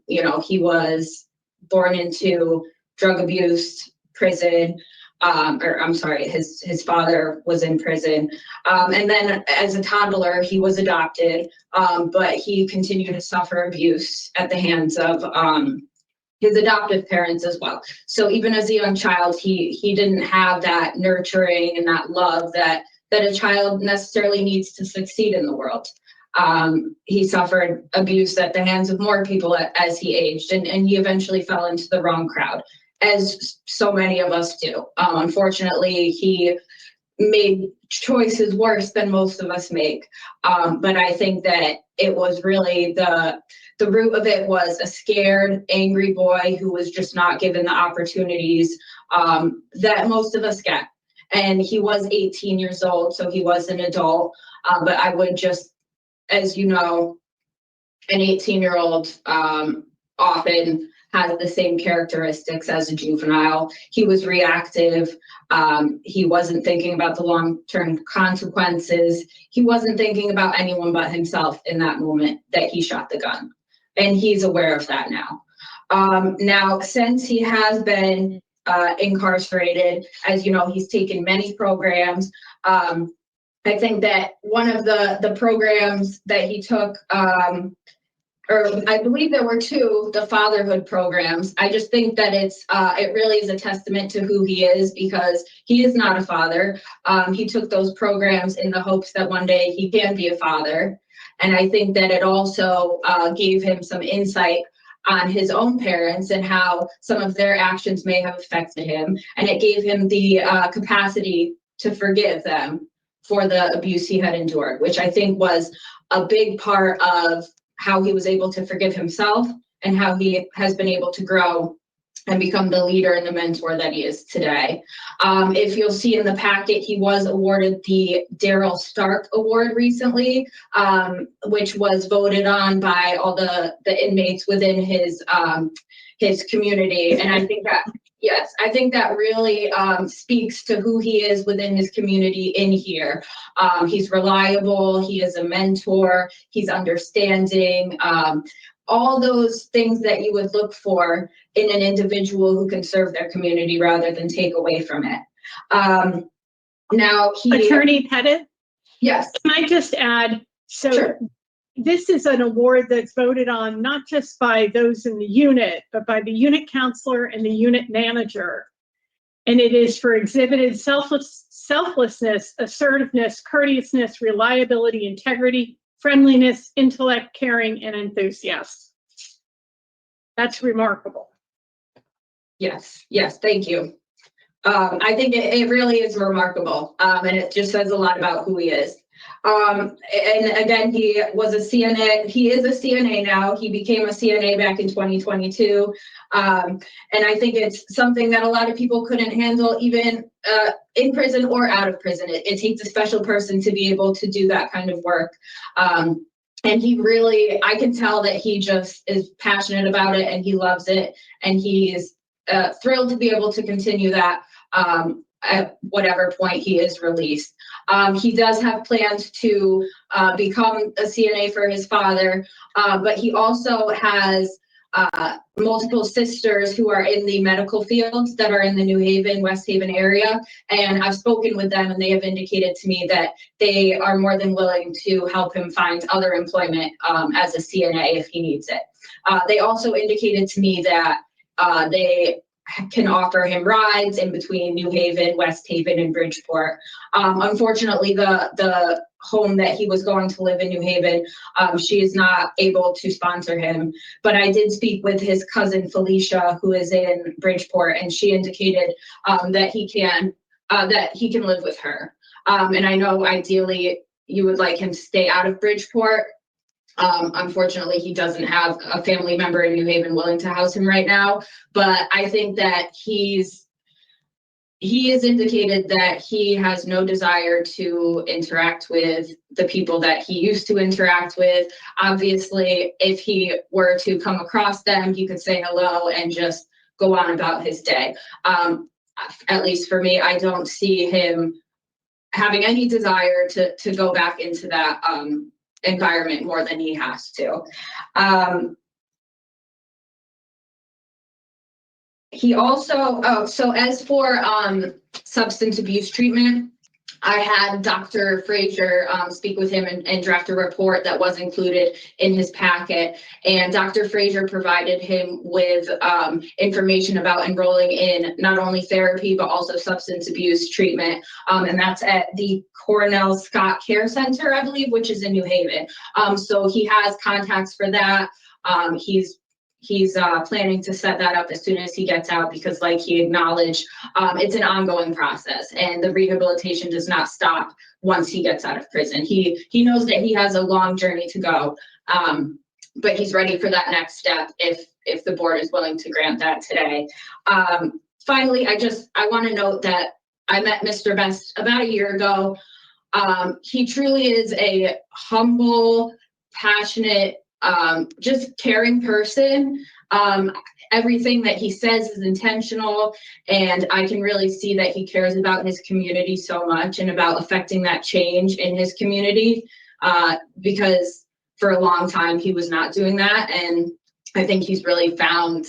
He was born into drug abuse, prison, his father was in prison. And then as a toddler, he was adopted, but he continued to suffer abuse at the hands of his adoptive parents as well. So even as a young child, he didn't have that nurturing and that love that a child necessarily needs to succeed in the world. He suffered abuse at the hands of more people as he aged, and he eventually fell into the wrong crowd, as so many of us do. Unfortunately, he made choices worse than most of us make. But I think that it was really the root of it was a scared, angry boy who was just not given the opportunities that most of us get. And he was 18 years old, so he was an adult. But I would just, as you know, an 18-year-old often has the same characteristics as a juvenile. He was reactive. He wasn't thinking about the long-term consequences. He wasn't thinking about anyone but himself in that moment that he shot the gun. And he's aware of that now. Now, since he has been incarcerated. As you know, he's taken many programs. I think that one of the programs that he took, or I believe there were two, the fatherhood programs. I just think that it really is a testament to who he is, because he is not a father. He took those programs in the hopes that one day he can be a father. And I think that it also gave him some insight on his own parents and how some of their actions may have affected him. And it gave him the capacity to forgive them for the abuse he had endured, which I think was a big part of how he was able to forgive himself and how he has been able to grow and become the leader and the mentor that he is today. If you'll see in the packet, he was awarded the Daryl Stark Award recently, which was voted on by all the inmates within his community. And I think that, yes, I think that really speaks to who he is within his community in here. He's reliable, he is a mentor, he's understanding, all those things that you would look for in an individual who can serve their community rather than take away from it. Now, Attorney Pettit? Yes. Can I just add, so Sure. This is an award that's voted on not just by those in the unit, but by the unit counselor and the unit manager. And it is for exhibited selflessness, assertiveness, courteousness, reliability, integrity, friendliness, intellect, caring, and enthusiasm. That's remarkable. Yes, thank you. I think it really is remarkable, and it just says a lot about who he is. And again, he was a CNA. He is a CNA now. He became a CNA back in 2022. And I think it's something that a lot of people couldn't handle, even in prison or out of prison. It takes a special person to be able to do that kind of work. And he really, I can tell that he just is passionate about it and he loves it. And he's thrilled to be able to continue that at whatever point he is released. He does have plans to become a CNA for his father, but he also has multiple sisters who are in the medical field that are in the New Haven, West Haven area. And I've spoken with them and they have indicated to me that they are more than willing to help him find other employment as a CNA if he needs it. They also indicated to me that they can offer him rides in between New Haven, West Haven, and Bridgeport. Unfortunately, the home that he was going to live in New Haven, she is not able to sponsor him. But I did speak with his cousin Felicia, who is in Bridgeport, and she indicated that he can live with her. And I know ideally you would like him to stay out of Bridgeport. Unfortunately, he doesn't have a family member in New Haven willing to house him right now, but I think that he has indicated that he has no desire to interact with the people that he used to interact with. Obviously, if he were to come across them, he could say hello and just go on about his day. At least for me, I don't see him having any desire to go back into that environment more than he has to. He also, so as for substance abuse treatment, I had Dr. Frazier speak with him and draft a report that was included in his packet. And Dr. Frazier provided him with information about enrolling in not only therapy, but also substance abuse treatment. And that's at the Cornell Scott Care Center, I believe, which is in New Haven. So he has contacts for that. He's planning to set that up as soon as he gets out, because like he acknowledged, it's an ongoing process and the rehabilitation does not stop once he gets out of prison. He knows that he has a long journey to go, but he's ready for that next step if the board is willing to grant that today. Finally, I want to note that I met Mr. Best about a year ago. He truly is a humble, passionate, just caring person. Everything that he says is intentional, and I can really see that he cares about his community so much and about affecting that change in his community, because for a long time he was not doing that, and I think he's really found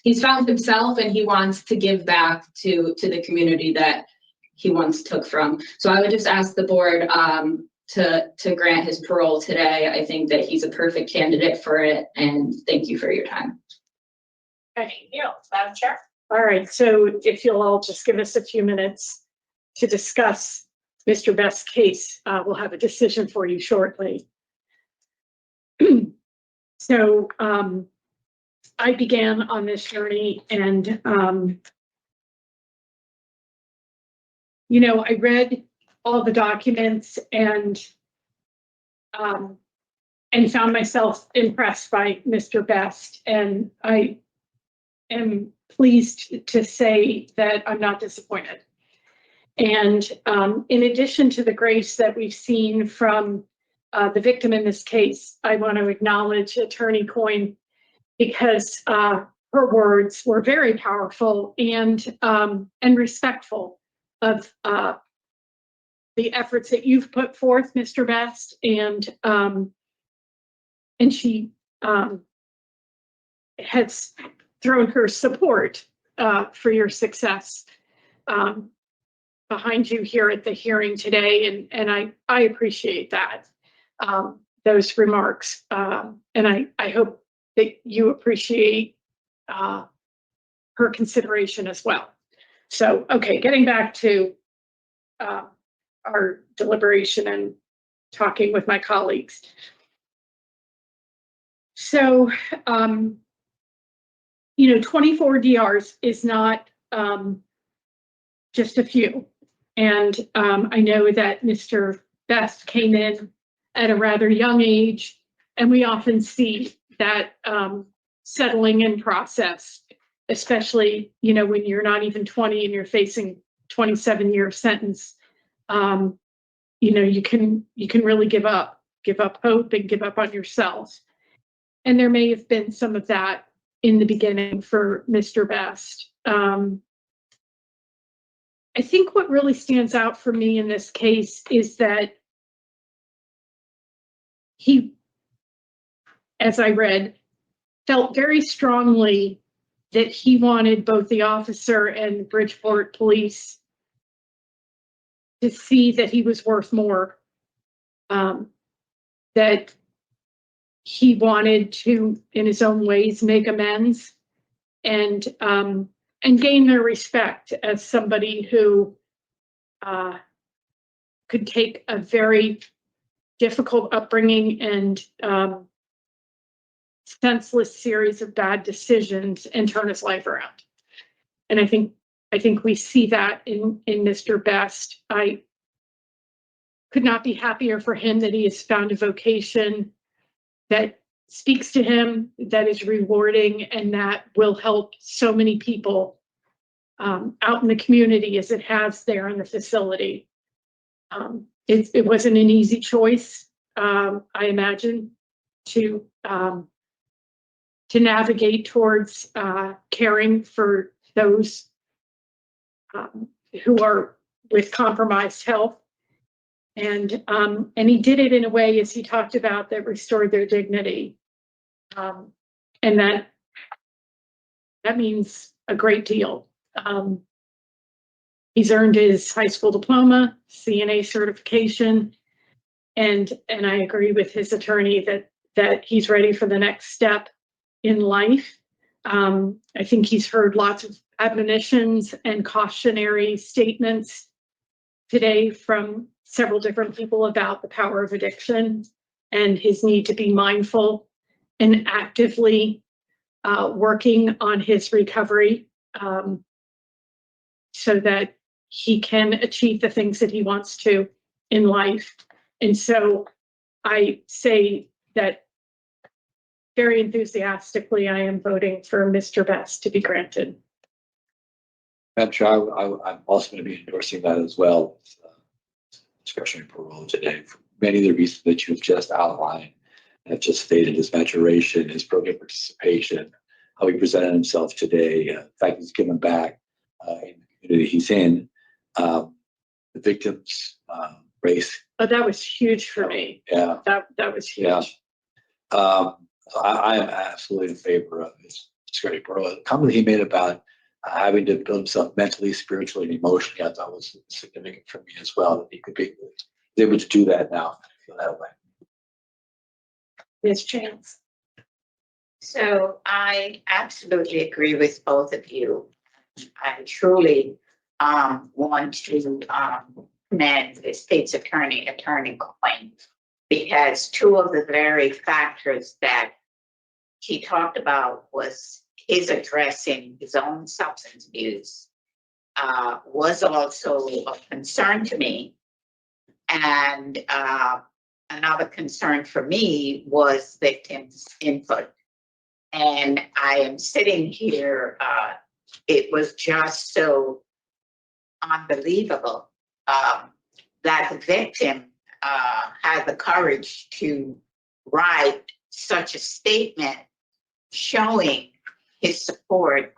he's found himself and he wants to give back to the community that he once took from. So I would just ask the board to grant his parole today. I think that he's a perfect candidate for it, and thank you for your time. Thank you, Madam Chair. All right, so if you'll all just give us a few minutes to discuss Mr. Best's case, we'll have a decision for you shortly. So I began on this journey, and you know, I read all the documents and found myself impressed by Mr. Best, and I am pleased to say that I'm not disappointed. And in addition to the grace that we've seen from the victim in this case, I want to acknowledge Attorney Coyne, because her words were very powerful and respectful of the efforts that you've put forth, Mr. Best, and she has thrown her support for your success behind you here at the hearing today, and I appreciate that, those remarks, and I hope that you appreciate her consideration as well. So, okay, getting back to our deliberation and talking with my colleagues. So, you know, 24 DRs is not just a few. And I know that Mr. Best came in at a rather young age, and we often see that settling in process, especially, you know, when you're not even 20 and you're facing 27-year sentence. You know, you can really give up hope and give up on yourself. And there may have been some of that in the beginning for Mr. Best. I think what really stands out for me in this case is that he, as I read, felt very strongly that he wanted both the officer and Bridgeport police to see that he was worth more, that he wanted to, in his own ways, make amends and gain their respect as somebody who could take a very difficult upbringing and senseless series of bad decisions and turn his life around. And I think we see that in Mr. Best. I could not be happier for him that he has found a vocation that speaks to him, that is rewarding, and that will help so many people out in the community as it has there in the facility. It wasn't an easy choice, I imagine, to navigate towards caring for those who are with compromised health. And he did it in a way, as he talked about, that restored their dignity. And that means a great deal. He's earned his high school diploma, CNA certification, and I agree with his attorney that he's ready for the next step in life. I think he's heard lots of admonitions and cautionary statements today from several different people about the power of addiction and his need to be mindful and actively working on his recovery so that he can achieve the things that he wants to in life. And so I say that very enthusiastically, I am voting for Mr. Best to be granted. Madam Chair, I'm also going to be endorsing that as well. Discretionary parole today, for many of the reasons that you've just outlined, have just stated: his maturation, his program participation, how he presented himself today, the fact he's given back in the community he's in, the victim's race. Oh, that was huge for me. Yeah, that was huge. Yeah. I am absolutely in favor of his Secretary Parole, the comment he made about having to build himself mentally, spiritually, and emotionally, I thought was significant for me as well, that he could be able to do that now. I feel that way. Ms. Chance. So I absolutely agree with both of you. I truly want to commend the state's attorney Coyne, because two of the very factors that he talked about was his addressing his own substance abuse was also of concern to me. And another concern for me was victims' input. And I am sitting here, it was just so unbelievable that the victim had the courage to write such a statement showing his support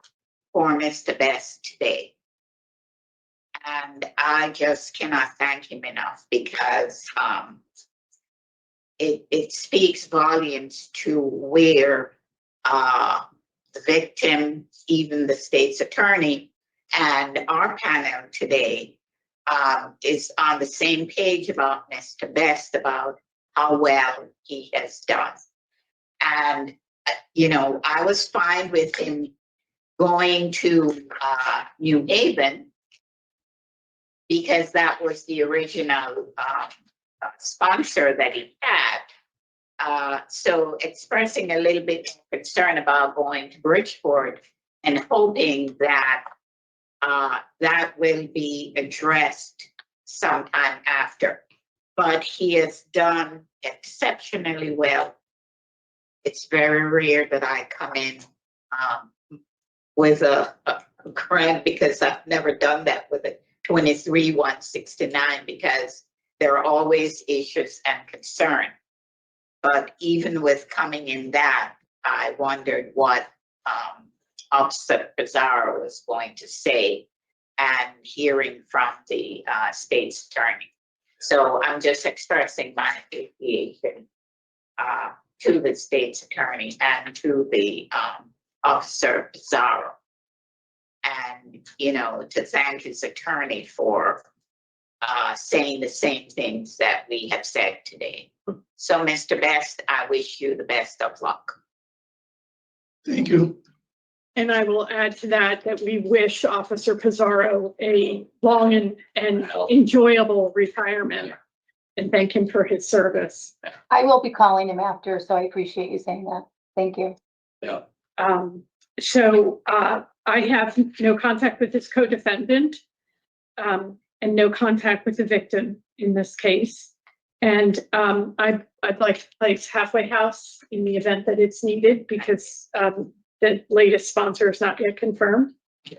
for Mr. Best today. And I just cannot thank him enough, because it speaks volumes to where the victim, even the state's attorney, and our panel today is on the same page about Mr. Best, about how well he has done. And, you know, I was fine with him going to New Haven, because that was the original sponsor that he had. So expressing a little bit of concern about going to Bridgeport and hoping that that will be addressed sometime after. But he has done exceptionally well. It's very rare that I come in with a grant, because I've never done that with a 23-169, because there are always issues and concern. But even with coming in that, I wondered what Officer Pizarro was going to say, and hearing from the state's attorney. So I'm just expressing my appreciation to the state's attorney and to the Officer Pizarro. And, you know, to thank his attorney for saying the same things that we have said today. So, Mr. Best, I wish you the best of luck. Thank you. And I will add to that we wish Officer Pizarro a long and enjoyable retirement, and thank him for his service. I will be calling him after, so I appreciate you saying that. Thank you. Yeah. So I have no contact with this co-defendant, and no contact with the victim in this case. And I'd like to place Halfway House in the event that it's needed, because the latest sponsor is not yet confirmed. Yeah,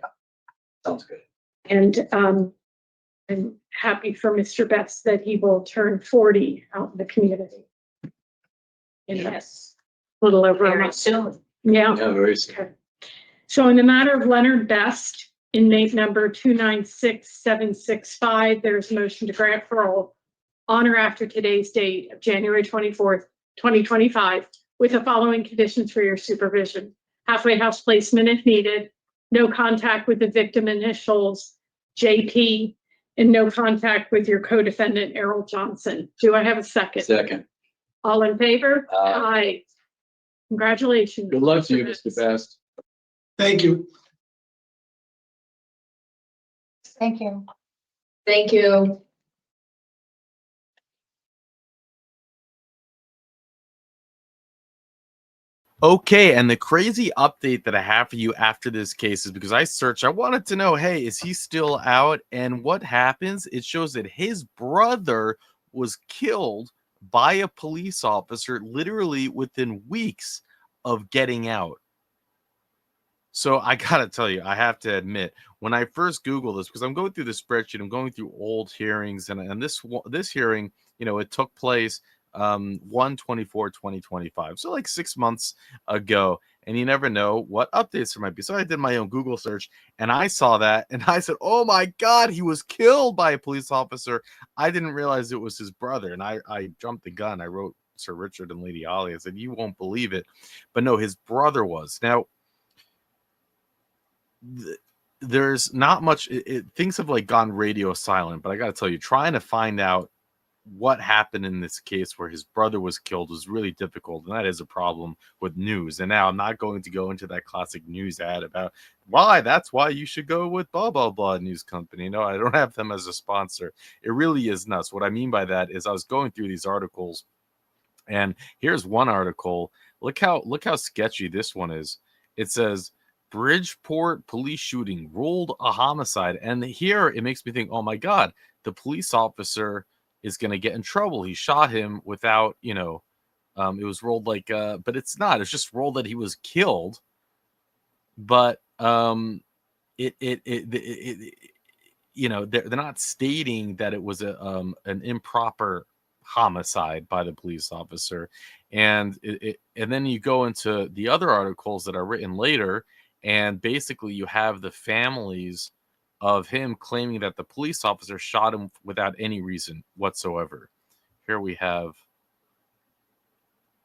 sounds good. And I'm happy for Mr. Best that he will turn 40 out in the community. Yes, A little over a very month. soon. Yeah. Yeah, very soon. Okay. So in the matter of Leonard Best, inmate number 296765, there's a motion to grant parole on or after today's date of January 24th, 2025, with the following conditions for your supervision. Halfway house placement if needed, no contact with the victim initials JP, and no contact with your co-defendant Errol Johnson. Do I have a second? Second. All in favor? Aye. Aye. Congratulations. Good luck to you, Mr. Best. Thank you. Thank you. Thank you. Okay, and the crazy update that I have for you after this case is because I wanted to know, hey, is he still out? And what happens? It shows that his brother was killed by a police officer literally within weeks of getting out. So I gotta tell you, I have to admit, when I first Googled this, because I'm going through the spreadsheet, I'm going through old hearings, and this hearing, you know, it took place 1/24/2025, so like 6 months ago, and you never know what updates there might be. So I did my own Google search, and I saw that, and I said, "Oh my God, he was killed by a police officer." I didn't realize it was his brother, and I jumped the gun. I wrote Sir Richard and Lady Ollie. I said, "You won't believe it," but no, his brother was. Now, there's not much. Things have like gone radio silent, but I got to tell you, trying to find out what happened in this case where his brother was killed was really difficult, and that is a problem with news. And now I'm not going to go into that classic news ad about that's why you should go with blah blah blah news company. No, I don't have them as a sponsor. It really is nuts. What I mean by that is I was going through these articles, and here's one article. Look how sketchy this one is. It says Bridgeport police shooting ruled a homicide, and here it makes me think, oh my god, the police officer is going to get in trouble. He shot him without, it was rolled like, but it's not. It's just rolled that he was killed. But they're not stating that it was an improper homicide by the police officer. And and then you go into the other articles that are written later, and basically you have the families of him claiming that the police officer shot him without any reason whatsoever. Here we have.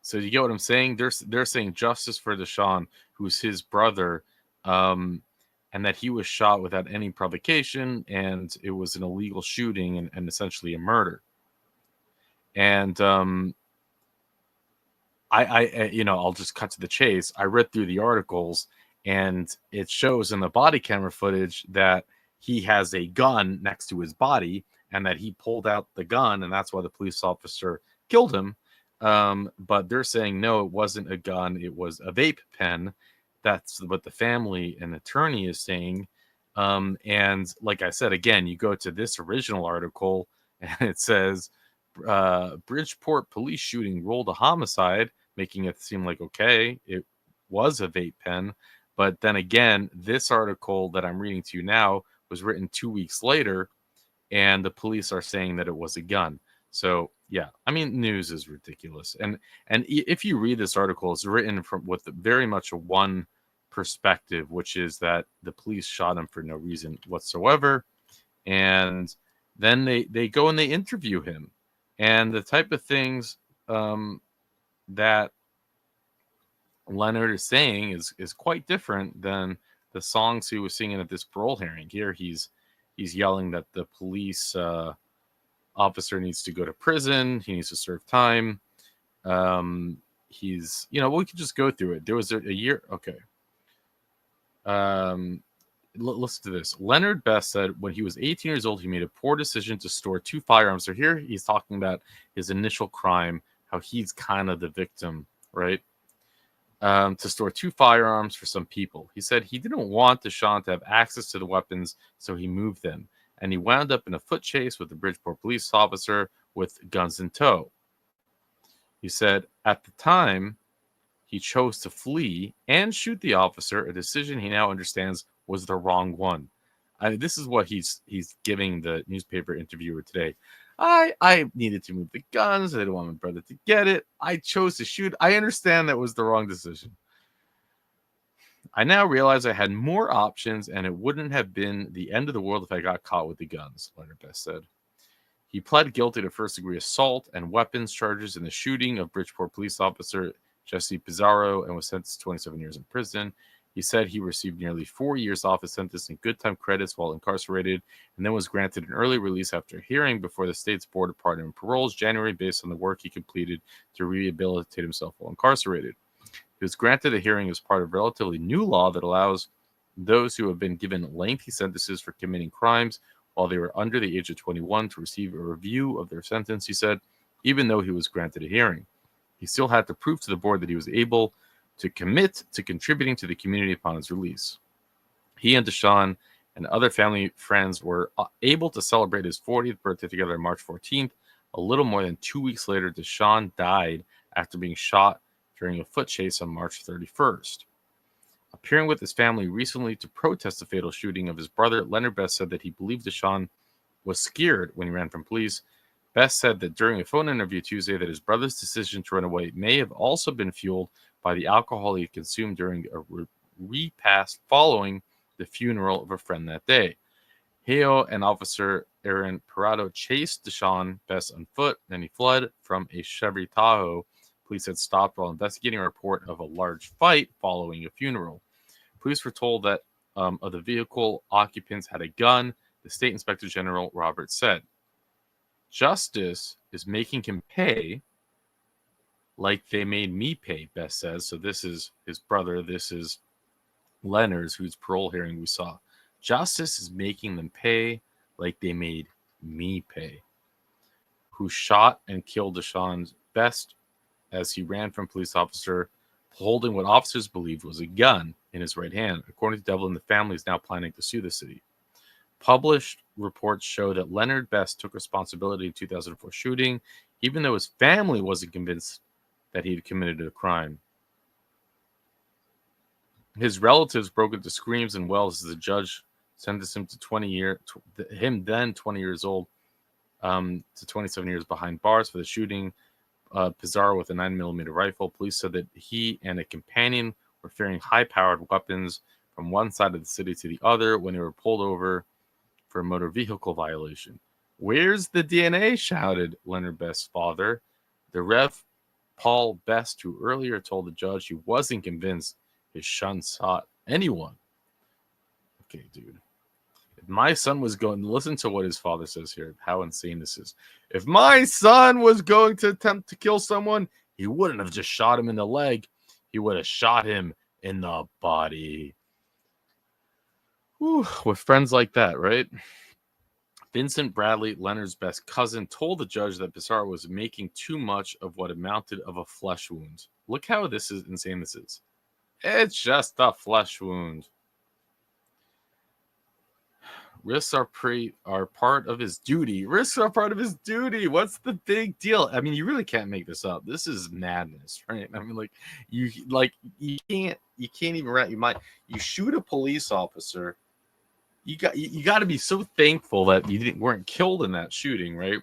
So you get what I'm saying? They're saying justice for Deshaun, who's his brother, and that he was shot without any provocation, and it was an illegal shooting and essentially a murder. And I'll just cut to the chase. I read through the articles, and it shows in the body camera footage that he has a gun next to his body, and that he pulled out the gun, and that's why the police officer killed him. But they're saying, no, it wasn't a gun. It was a vape pen. That's what the family and attorney is saying. And like I said, again, you go to this original article, and it says, Bridgeport police shooting ruled a homicide, making it seem like, okay, it was a vape pen. But then again, this article that I'm reading to you now was written 2 weeks later, and the police are saying that it was a gun. So yeah, I mean, news is ridiculous. And if you read this article, it's written with very much a one perspective, which is that the police shot him for no reason whatsoever. And then they go and they interview him. And the type of things that Leonard is saying is quite different than the songs he was singing at this parole hearing. Here he's yelling that the police officer needs to go to prison. He needs to serve time. He's, we could just go through it. There was a year. Okay. Listen to this. Leonard Best said when he was 18 years old, he made a poor decision to store 2 firearms. So here he's talking about his initial crime, how he's kind of the victim, right? To store 2 firearms for some people. He said he didn't want Deshaun to have access to the weapons, so he moved them. And he wound up in a foot chase with the Bridgeport police officer with guns in tow. He said at the time, he chose to flee and shoot the officer, a decision he now understands was the wrong one. This is what he's giving the newspaper interviewer today. I needed to move the guns. I didn't want my brother to get it. I chose to shoot. I understand that was the wrong decision. I now realize I had more options, and it wouldn't have been the end of the world if I got caught with the guns, Leonard Best said. He pled guilty to first-degree assault and weapons charges in the shooting of Bridgeport police officer Jesse Pizarro and was sentenced to 27 years in prison. He said he received nearly 4 years off his sentence in good time credits while incarcerated, and then was granted an early release after a hearing before the state's Board of Pardon and Paroles January based on the work he completed to rehabilitate himself while incarcerated. He was granted a hearing as part of a relatively new law that allows those who have been given lengthy sentences for committing crimes while they were under the age of 21 to receive a review of their sentence, he said, even though he was granted a hearing. He still had to prove to the board that he was able to commit to contributing to the community upon his release. He and Deshaun and other family friends were able to celebrate his 40th birthday together on March 14th. A little more than 2 weeks later, Deshaun died after being shot during a foot chase on March 31st. Appearing with his family recently to protest the fatal shooting of his brother, Leonard Best said that he believed Deshaun was scared when he ran from police. Best said that during a phone interview Tuesday that his brother's decision to run away may have also been fueled by the alcohol he consumed during a repast following the funeral of a friend that day. Heo and Officer Aaron Parado chased Deshaun Best on foot, then he fled from a Chevy Tahoe. Police had stopped while investigating a report of a large fight following a funeral. Police were told that of the vehicle occupants had a gun, the State Inspector General Roberts said. Justice is making him pay like they made me pay, Best says. So this is his brother. This is Leonard's, whose parole hearing we saw. Justice is making them pay like they made me pay. Who shot and killed Deshaun Best as he ran from a police officer holding what officers believed was a gun in his right hand. According to Devlin, the family is now planning to sue the city. Published reports show that Leonard Best took responsibility in 2004 shooting, even though his family wasn't convinced that he had committed a crime. His relatives broke into screams and wails as the judge sentenced him to 20 years, him then 20 years old, to 27 years behind bars for the shooting Pizarro with a 9mm rifle. Police said that he and a companion were carrying high-powered weapons from one side of the city to the other when they were pulled over for a motor vehicle violation. "Where's the DNA?" shouted Leonard Best's father. The Rev. Paul Best, who earlier told the judge he wasn't convinced his son shot anyone. Okay, dude. If my son was going, listen to what his father says here, how insane this is. If my son was going to attempt to kill someone, he wouldn't have just shot him in the leg. He would have shot him in the body. Whew, with friends like that, right? Vincent Bradley, Leonard's best cousin, told the judge that Pizarro was making too much of what amounted of a flesh wound. Look how this is insane this is. It's just a flesh wound. Risks are part of his duty. Risks are part of his duty. What's the big deal? I mean, you really can't make this up. This is madness, right? I mean, you can't even wrap your mind. You shoot a police officer. You got to be so thankful that you weren't killed in that shooting, right?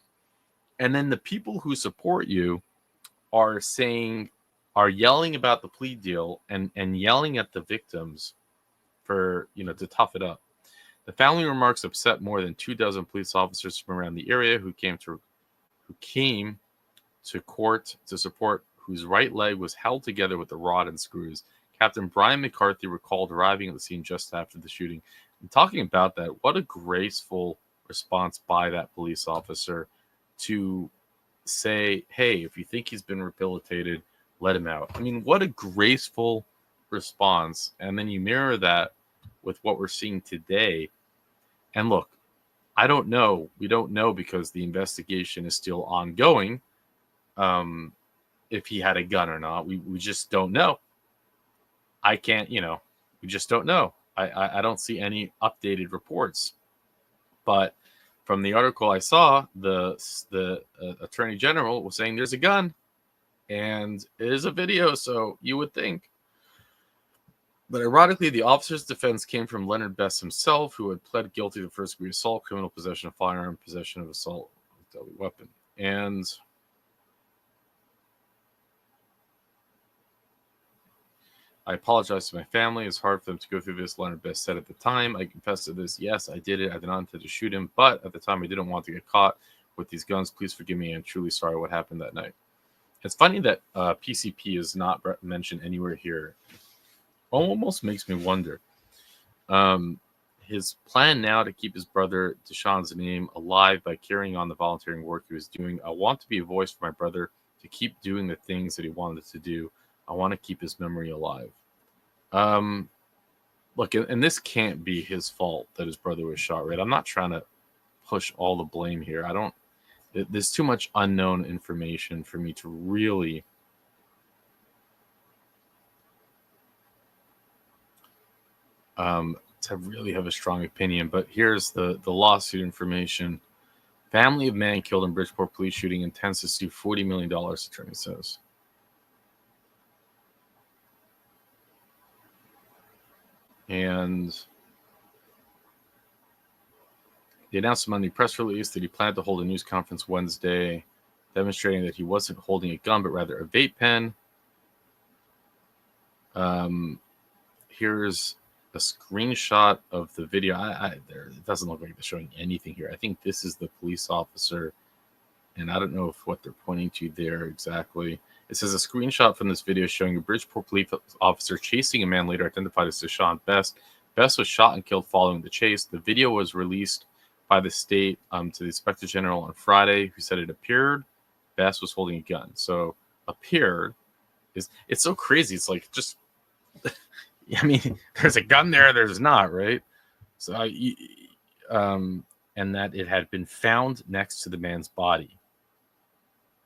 And then the people who support you are yelling about the plea deal and yelling at the victims for, to tough it up. The family remarks upset more than 24 police officers from around the area who came to court to support, whose right leg was held together with a rod and screws. Captain Brian McCarthy recalled arriving at the scene just after the shooting. And talking about that, what a graceful response by that police officer to say, hey, if you think he's been rehabilitated, let him out. I mean, what a graceful response. And then you mirror that with what we're seeing today. And look, I don't know. We don't know because the investigation is still ongoing. If he had a gun or not, we just don't know. I can't, we just don't know. I don't see any updated reports. But from the article I saw, the Attorney General was saying there's a gun and it is a video, so you would think. But ironically, the officer's defense came from Leonard Best himself, who had pled guilty to first-degree assault, criminal possession of firearm, possession of assault with deadly weapon. And I apologize to my family. It's hard for them to go through this, Leonard Best said at the time. I confess to this. Yes, I did it. I did not intend to shoot him, but at the time I didn't want to get caught with these guns. Please forgive me. I'm truly sorry what happened that night. It's funny that PCP is not mentioned anywhere here. Almost makes me wonder. His plan now to keep his brother Deshaun's name alive by carrying on the volunteering work he was doing. I want to be a voice for my brother to keep doing the things that he wanted to do. I want to keep his memory alive. Look, and this can't be his fault that his brother was shot, right? I'm not trying to push all the blame here. There's too much unknown information for me to really have a strong opinion. But here's the lawsuit information. Family of man killed in Bridgeport police shooting intends to sue $40 million, attorney says. And they announced in the press release that he planned to hold a news conference Wednesday, demonstrating that he wasn't holding a gun, but rather a vape pen. Here's a screenshot of the video. It doesn't look like they're showing anything here. I think this is the police officer, and I don't know what they're pointing to there exactly. It says a screenshot from this video showing a Bridgeport police officer chasing a man later identified as Deshaun Best. Best was shot and killed following the chase. The video was released by the state to the Inspector General on Friday, who said it appeared Best was holding a gun. So appeared it's so crazy. It's like just, I mean, there's a gun there, there's not, right? So and that it had been found next to the man's body.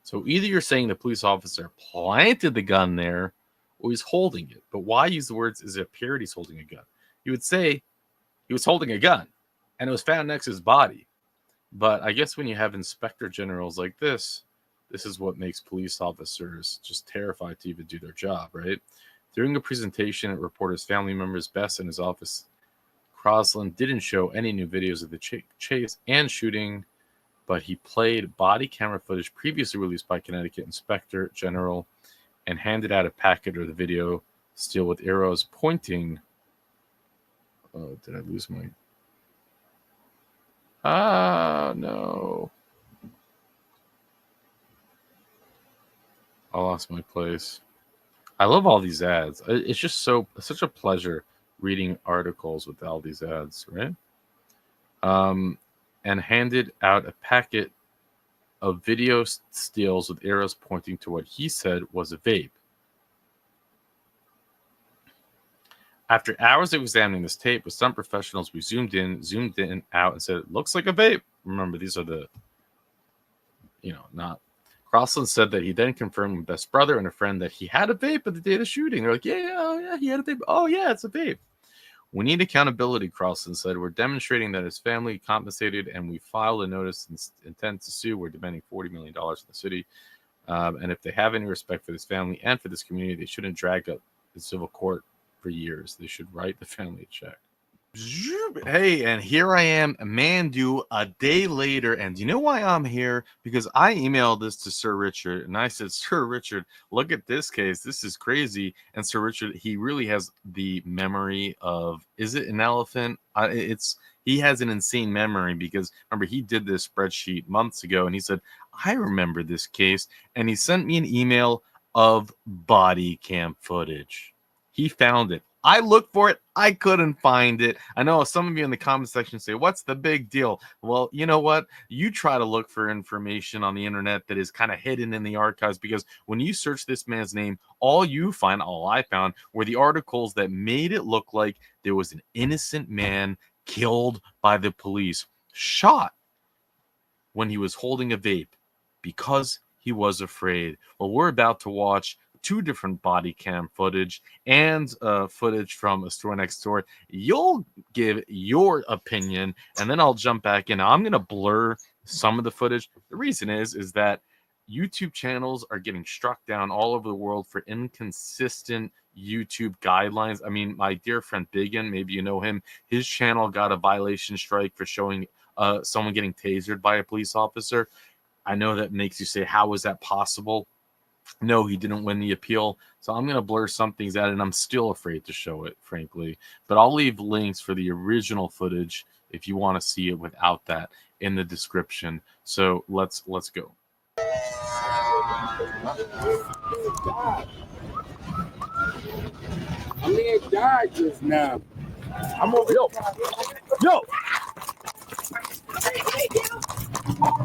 So either you're saying the police officer planted the gun there, or he's holding it. But why use the words, is it appeared he's holding a gun? You would say he was holding a gun, and it was found next to his body. But I guess when you have inspector generals like this is what makes police officers just terrified to even do their job, right? During a presentation at reporters' family members, Best in his office, Crosland didn't show any new videos of the chase and shooting, but he played body camera footage previously released by Connecticut Inspector General and handed out a packet of the video still with arrows pointing. Oh, did I lose my... no. I lost my place. I love all these ads. It's just such a pleasure reading articles with all these ads, right? And handed out a packet of video stills with arrows pointing to what he said was a vape. After hours of examining this tape with some professionals, we zoomed in, out, and said, it looks like a vape. Remember, these are the, not. Crosland said that he then confirmed with Best's brother and a friend that he had a vape at the day of the shooting. They're like, yeah, he had a vape. Oh, yeah, it's a vape. We need accountability, Crosland said. We're demonstrating that his family compensated, and we filed a notice and intent to sue. We're demanding $40 million in the city. And if they have any respect for this family and for this community, they shouldn't drag up the civil court for years. They should write the family a check. Hey, and here I am, Mandoo, a day later. And do you know why I'm here? Because I emailed this to Sir Richard, and I said, Sir Richard, look at this case. This is crazy. And Sir Richard, he really has the memory of, is it an elephant? He has an insane memory because, remember, he did this spreadsheet months ago, and he said, I remember this case. And he sent me an email of body cam footage. He found it. I looked for it. I couldn't find it. I know some of you in the comment section say, what's the big deal? Well, you know what? You try to look for information on the internet that is kind of hidden in the archives, because when you search this man's name, all I found were the articles that made it look like there was an innocent man killed by the police, shot when he was holding a vape because he was afraid. Well, we're about to watch 2 different body cam footage and footage from a store next door. You'll give your opinion, and then I'll jump back in. I'm going to blur some of the footage. The reason is that YouTube channels are getting struck down all over the world for inconsistent YouTube guidelines. I mean, my dear friend Biggin, maybe you know him, his channel got a violation strike for showing someone getting tasered by a police officer. I know that makes you say, how is that possible? No, he didn't win the appeal. So I'm going to blur some things out, and I'm still afraid to show it, frankly. But I'll leave links for the original footage if you want to see it without that in the description. So let's go. I mean, it died just now. I'm over. Yo!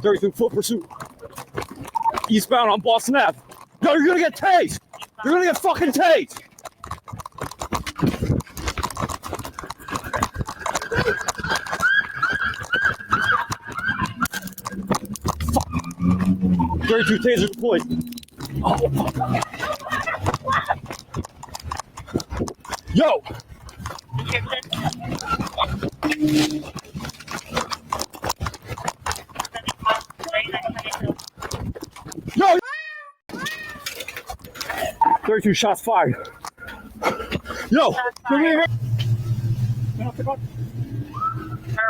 33 foot pursuit. Eastbound on Boston Ave. No, you're gonna get tased. You're gonna get fucking tased. Fuck. 32 tasers deployed. Oh. Yo. Yo. 32 shots fired. Yo.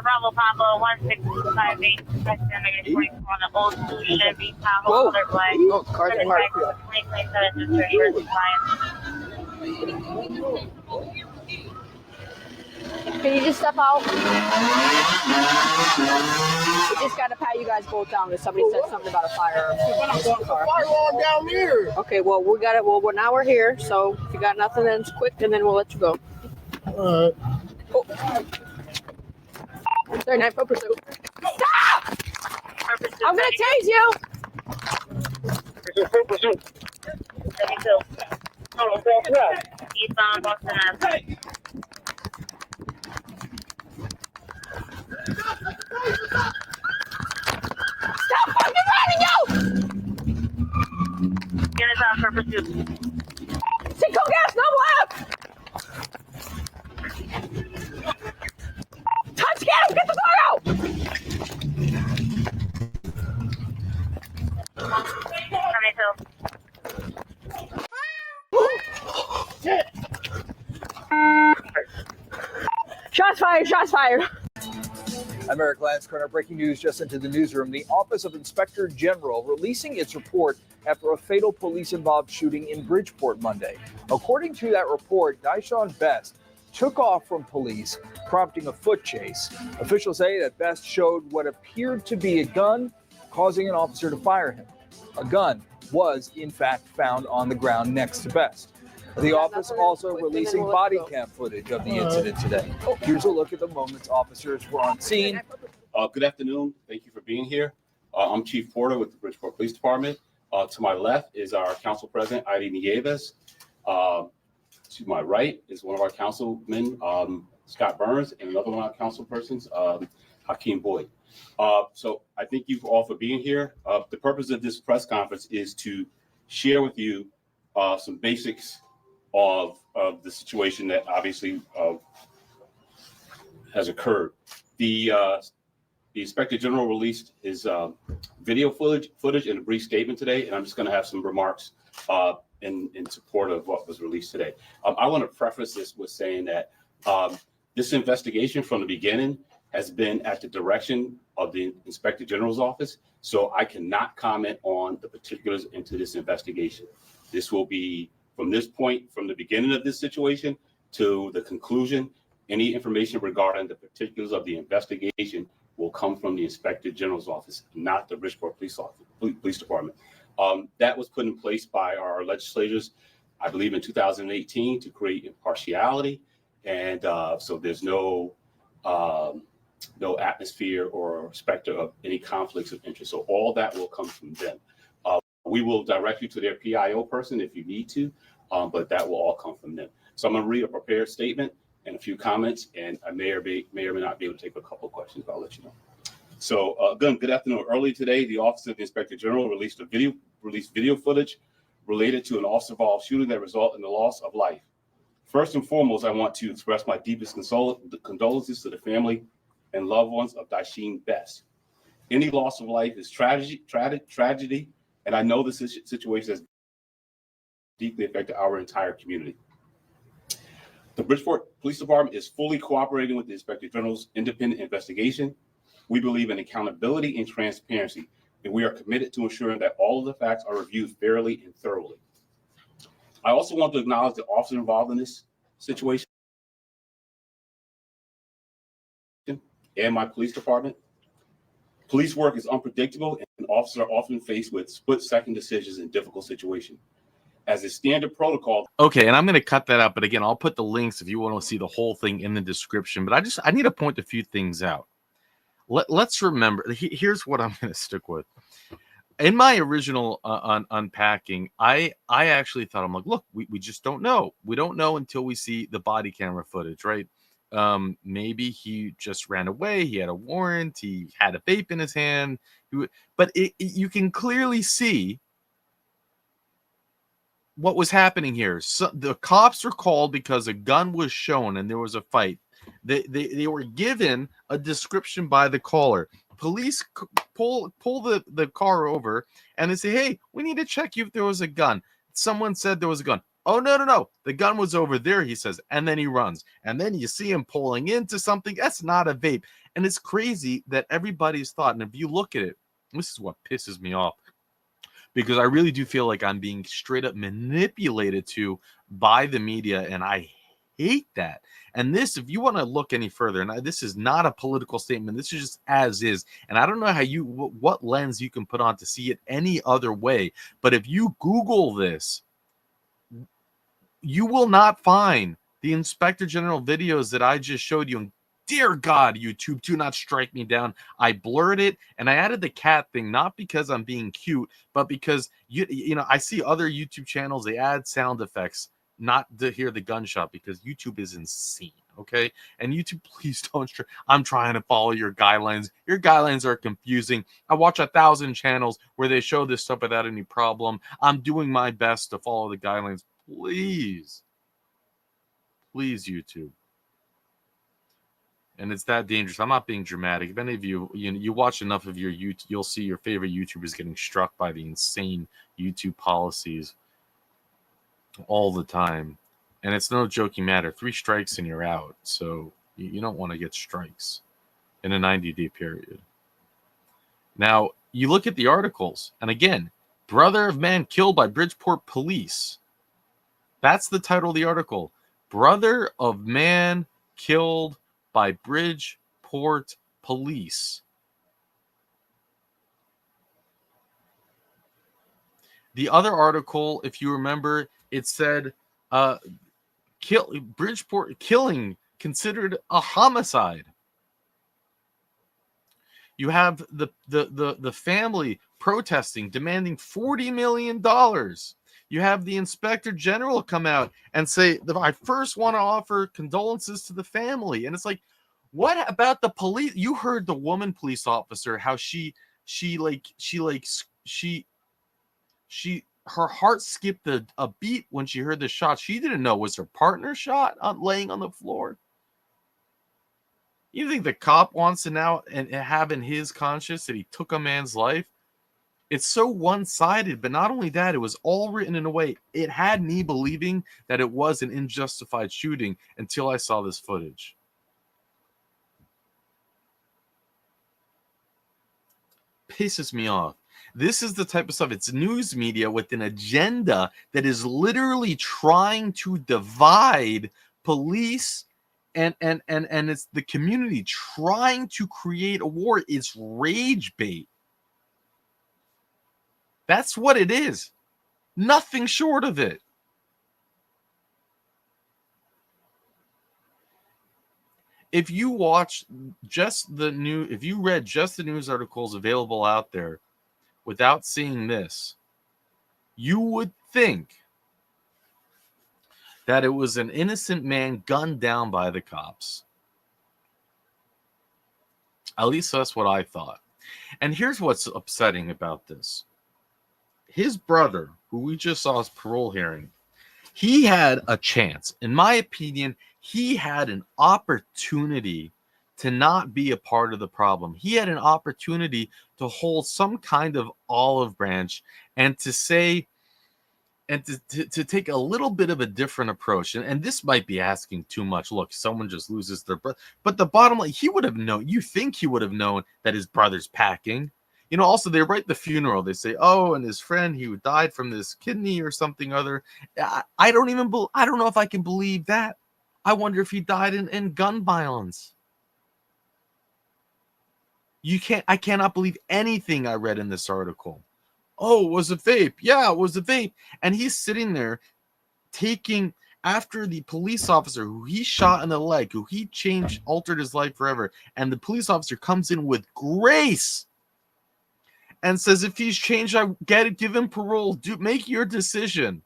Bravo Pablo 1658, estimated 24 on the old Chevy Tahoe color black. Oh, cars are marked. 2027 to 30 years Can you just step out? We just gotta pat you guys both down because somebody said something about a fire. Firewall down there. Okay, well we got it. Well, now we're here. So if you got nothing, then it's quick, and then we'll let you go. 39 for pursuit. Stop! I'm gonna tase you. Eastbound Boston Ave. Stop fucking running, yo! Units out for pursuit. Cinco gas, no left. Touch, get him, get the car out. 72. Shots fired, shots fired. I'm Eric Lanscorner. Breaking news just into the newsroom. The Office of Inspector General releasing its report after a fatal police-involved shooting in Bridgeport Monday. According to that report, Leonard Best took off from police, prompting a foot chase. Officials say that Best showed what appeared to be a gun, causing an officer to fire him. A gun was, in fact, found on the ground next to Best. The office also releasing body cam footage of the incident today. Here's a look at the moments officers were on scene. Good afternoon. Thank you for being here. I'm Chief Porter with the Bridgeport Police Department. To my left is our Council President, Heidi Nieves. To my right is one of our councilmen, Scott Burns, and another one of our council persons, Hakeem Boyd. So I thank you all for being here. The purpose of this press conference is to share with you some basics of the situation that obviously has occurred. The Inspector General released his video footage in a brief statement today, and I'm just going to have some remarks in support of what was released today. I want to preface this with saying that this investigation from the beginning has been at the direction of the Inspector General's office, so I cannot comment on the particulars into this investigation. This will be from this point, from the beginning of this situation to the conclusion. Any information regarding the particulars of the investigation will come from the Inspector General's office, not the Bridgeport Police Department. That was put in place by our legislators, I believe, in 2018 to create impartiality, and so there's no atmosphere or specter of any conflicts of interest. So all that will come from them. We will direct you to their PIO person if you need to, but that will all come from them. So I'm going to read a prepared statement and a few comments, and I may or may not be able to take a couple of questions. I'll let you know. So again, good afternoon. Early today, the Office of the Inspector General released video footage related to an officer-involved shooting that resulted in the loss of life. First and foremost, I want to express my deepest condolences to the family and loved ones of Leonard Best. Any loss of life is tragedy, and I know this situation has deeply affected our entire community. The Bridgeport Police Department is fully cooperating with the Inspector General's independent investigation. We believe in accountability and transparency, and we are committed to ensuring that all of the facts are reviewed fairly and thoroughly. I also want to acknowledge the officers involved in this situation and my police department. Police work is unpredictable, and officers are often faced with split-second decisions in difficult situations. As a standard protocol. Okay, and I'm going to cut that out, but again, I'll put the links if you want to see the whole thing in the description. But I need to point a few things out. Let's remember. Here's what I'm going to stick with. In my original unpacking, I actually thought, I'm like, look, we just don't know. We don't know until we see the body camera footage, right? Maybe he just ran away. He had a warrant. He had a vape in his hand. But you can clearly see what was happening here. So the cops were called because a gun was shown and there was a fight. They were given a description by the caller. Police pull the car over and they say, hey, we need to check you if there was a gun. Someone said there was a gun. Oh, no. The gun was over there, he says. And then he runs. And then you see him pulling into something. That's not a vape. And it's crazy that everybody's thought. And if you look at it, this is what pisses me off. Because I really do feel like I'm being straight up manipulated to by the media. And I hate that. And this, if you want to look any further, and this is not a political statement, this is just as is. And I don't know how what lens you can put on to see it any other way. But if you Google this, you will not find The Inspector General videos that I just showed you, and dear God, YouTube, do not strike me down. I blurred it and I added the cat thing, not because I'm being cute, but because you know, I see other YouTube channels, they add sound effects, not to hear the gunshot, because YouTube is insane. Okay, and YouTube, please don't. I'm trying to follow your guidelines. Your guidelines are confusing. I watch 1,000 channels where they show this stuff without any problem. I'm doing my best to follow the guidelines. Please, YouTube. And it's that dangerous. I'm not being dramatic. If any of you watch enough of your YouTube, you'll see your favorite YouTubers getting struck by the insane YouTube policies all the time. And it's no joking matter. 3 strikes and you're out. So you don't want to get strikes in a 90-day period. Now, you look at the articles, and again, brother of man killed by Bridgeport police. That's the title of the article. Brother of man killed by Bridgeport police. The other article, if you remember, it said Bridgeport killing considered a homicide. You have the family protesting, demanding $40 million. You have the Inspector General come out and say, I first want to offer condolences to the family. And it's like, what about the police? You heard the woman police officer, how her heart skipped a beat when she heard the shot. She didn't know, was her partner shot laying on the floor? You think the cop wants to now and have in his conscience that he took a man's life? It's so one-sided, but not only that, it was all written in a way. It had me believing that it was an unjustified shooting until I saw this footage. Pisses me off. This is the type of stuff. It's news media with an agenda that is literally trying to divide police and it's the community, trying to create a war. It's rage bait. That's what it is. Nothing short of it. If you watch if you read just the news articles available out there without seeing this, you would think that it was an innocent man gunned down by the cops. At least that's what I thought. And here's what's upsetting about this. His brother, who we just saw his parole hearing, he had a chance. In my opinion, he had an opportunity to not be a part of the problem. He had an opportunity to hold some kind of olive branch and to say, and to take a little bit of a different approach. And this might be asking too much. Look, someone just loses their brother. But the bottom line, he would have known. You think he would have known that his brother's packing. You know, also, they write the funeral. They say, oh, and his friend, he died from this kidney or something other. I don't know if I can believe that. I wonder if he died in gun violence. I cannot believe anything I read in this article. Oh, it was a vape. Yeah, it was a vape. And he's sitting there taking after the police officer who he shot in the leg, who he altered his life forever. And the police officer comes in with grace and says, if he's changed, give him parole. Make your decision.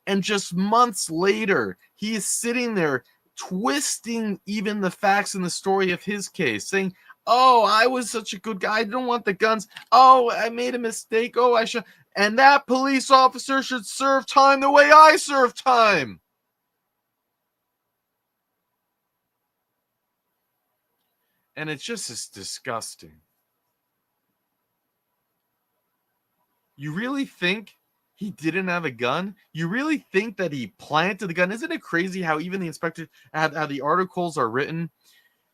And just months later, he is sitting there twisting even the facts in the story of his case, saying, oh, I was such a good guy. I don't want the guns. Oh, I made a mistake. Oh, I should. And that police officer should serve time the way I serve time. And it's just as disgusting. You really think he didn't have a gun? You really think that he planted the gun? Isn't it crazy how even the inspector, how the articles are written?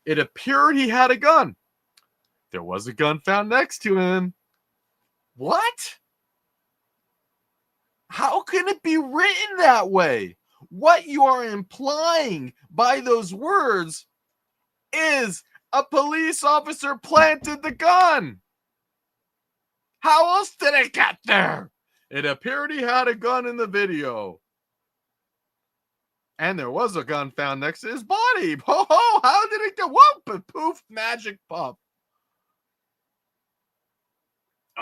It appeared he had a gun. There was a gun found next to him. What? How can it be written that way? What you are implying by those words is a police officer planted the gun. How else did it get there? It appeared he had a gun in the video. And there was a gun found next to his body. Ho ho! How did it go? Whoop! Poof! Magic pop.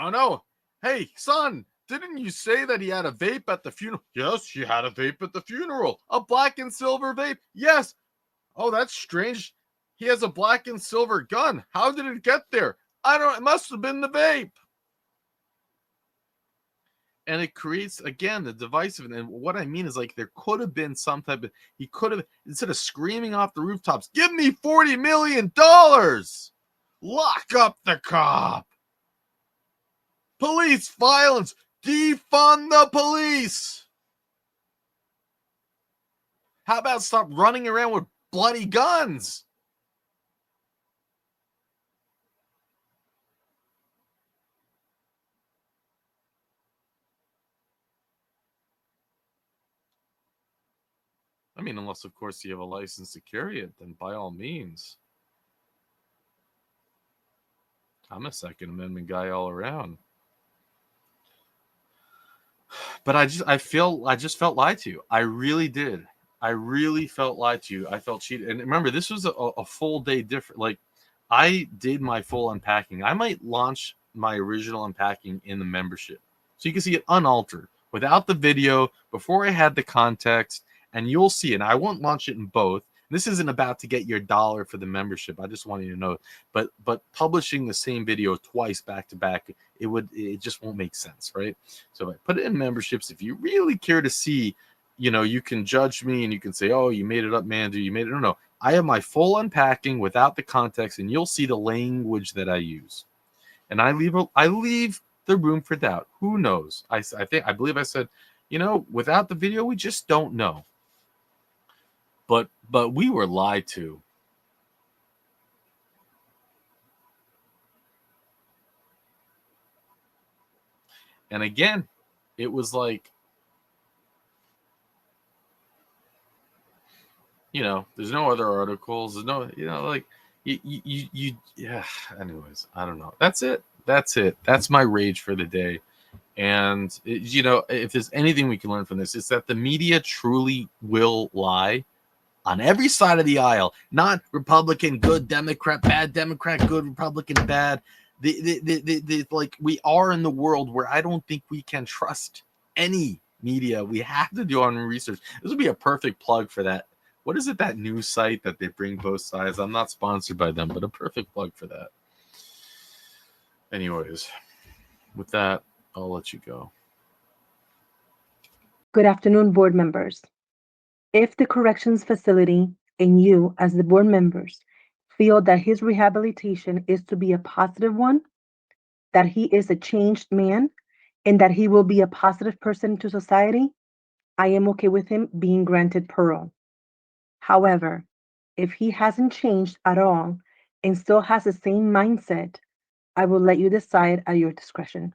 Oh no! Hey, son, didn't you say that he had a vape at the funeral? Yes, he had a vape at the funeral. A black and silver vape. Yes. Oh, that's strange. He has a black and silver gun. How did it get there? I don't. It must have been the vape. And it creates, again, the divisive. And what I mean is, like, there could have been some type of, he could have, instead of screaming off the rooftops, give me $40 million, lock up the cop, police violence, defund the police. How about stop running around with bloody guns? I mean, unless, of course, you have a license to carry it, then by all means. I'm a Second Amendment guy all around. But I just felt lied to. I really did. I really felt lied to. I felt cheated. And remember, this was a full day different. Like, I did my full unpacking. I might launch my original unpacking in the membership, so you can see it unaltered, without the video, before I had the context. And you'll see it. I won't launch it in both. This isn't about to get your dollar for the membership. I just want you to know. But publishing the same video twice back to back, it just won't make sense, right? So if I put it in memberships, if you really care to see, you can judge me and you can say, oh, you made it up, Mandoo. You made it. No. I have my full unpacking without the context, and you'll see the language that I use. And I leave the room for doubt. Who knows? I believe I said, without the video, we just don't know. But we were lied to. And again, it was like, there's no other articles. There's no, like yeah. Anyways, I don't know. That's it. That's my rage for the day. And if there's anything we can learn from this, it's that the media truly will lie. On every side of the aisle, not Republican, good, Democrat, bad, Democrat, good, Republican, bad. Like, we are in the world where I don't think we can trust any media. We have to do our own research. This would be a perfect plug for that. What is it, that news site that they bring both sides? I'm not sponsored by them, but a perfect plug for that. Anyways, with that, I'll let you go. Good afternoon, board members. If the corrections facility and you, as the board members, feel that his rehabilitation is to be a positive one, that he is a changed man, and that he will be a positive person to society, I am okay with him being granted parole. However, if he hasn't changed at all and still has the same mindset, I will let you decide at your discretion.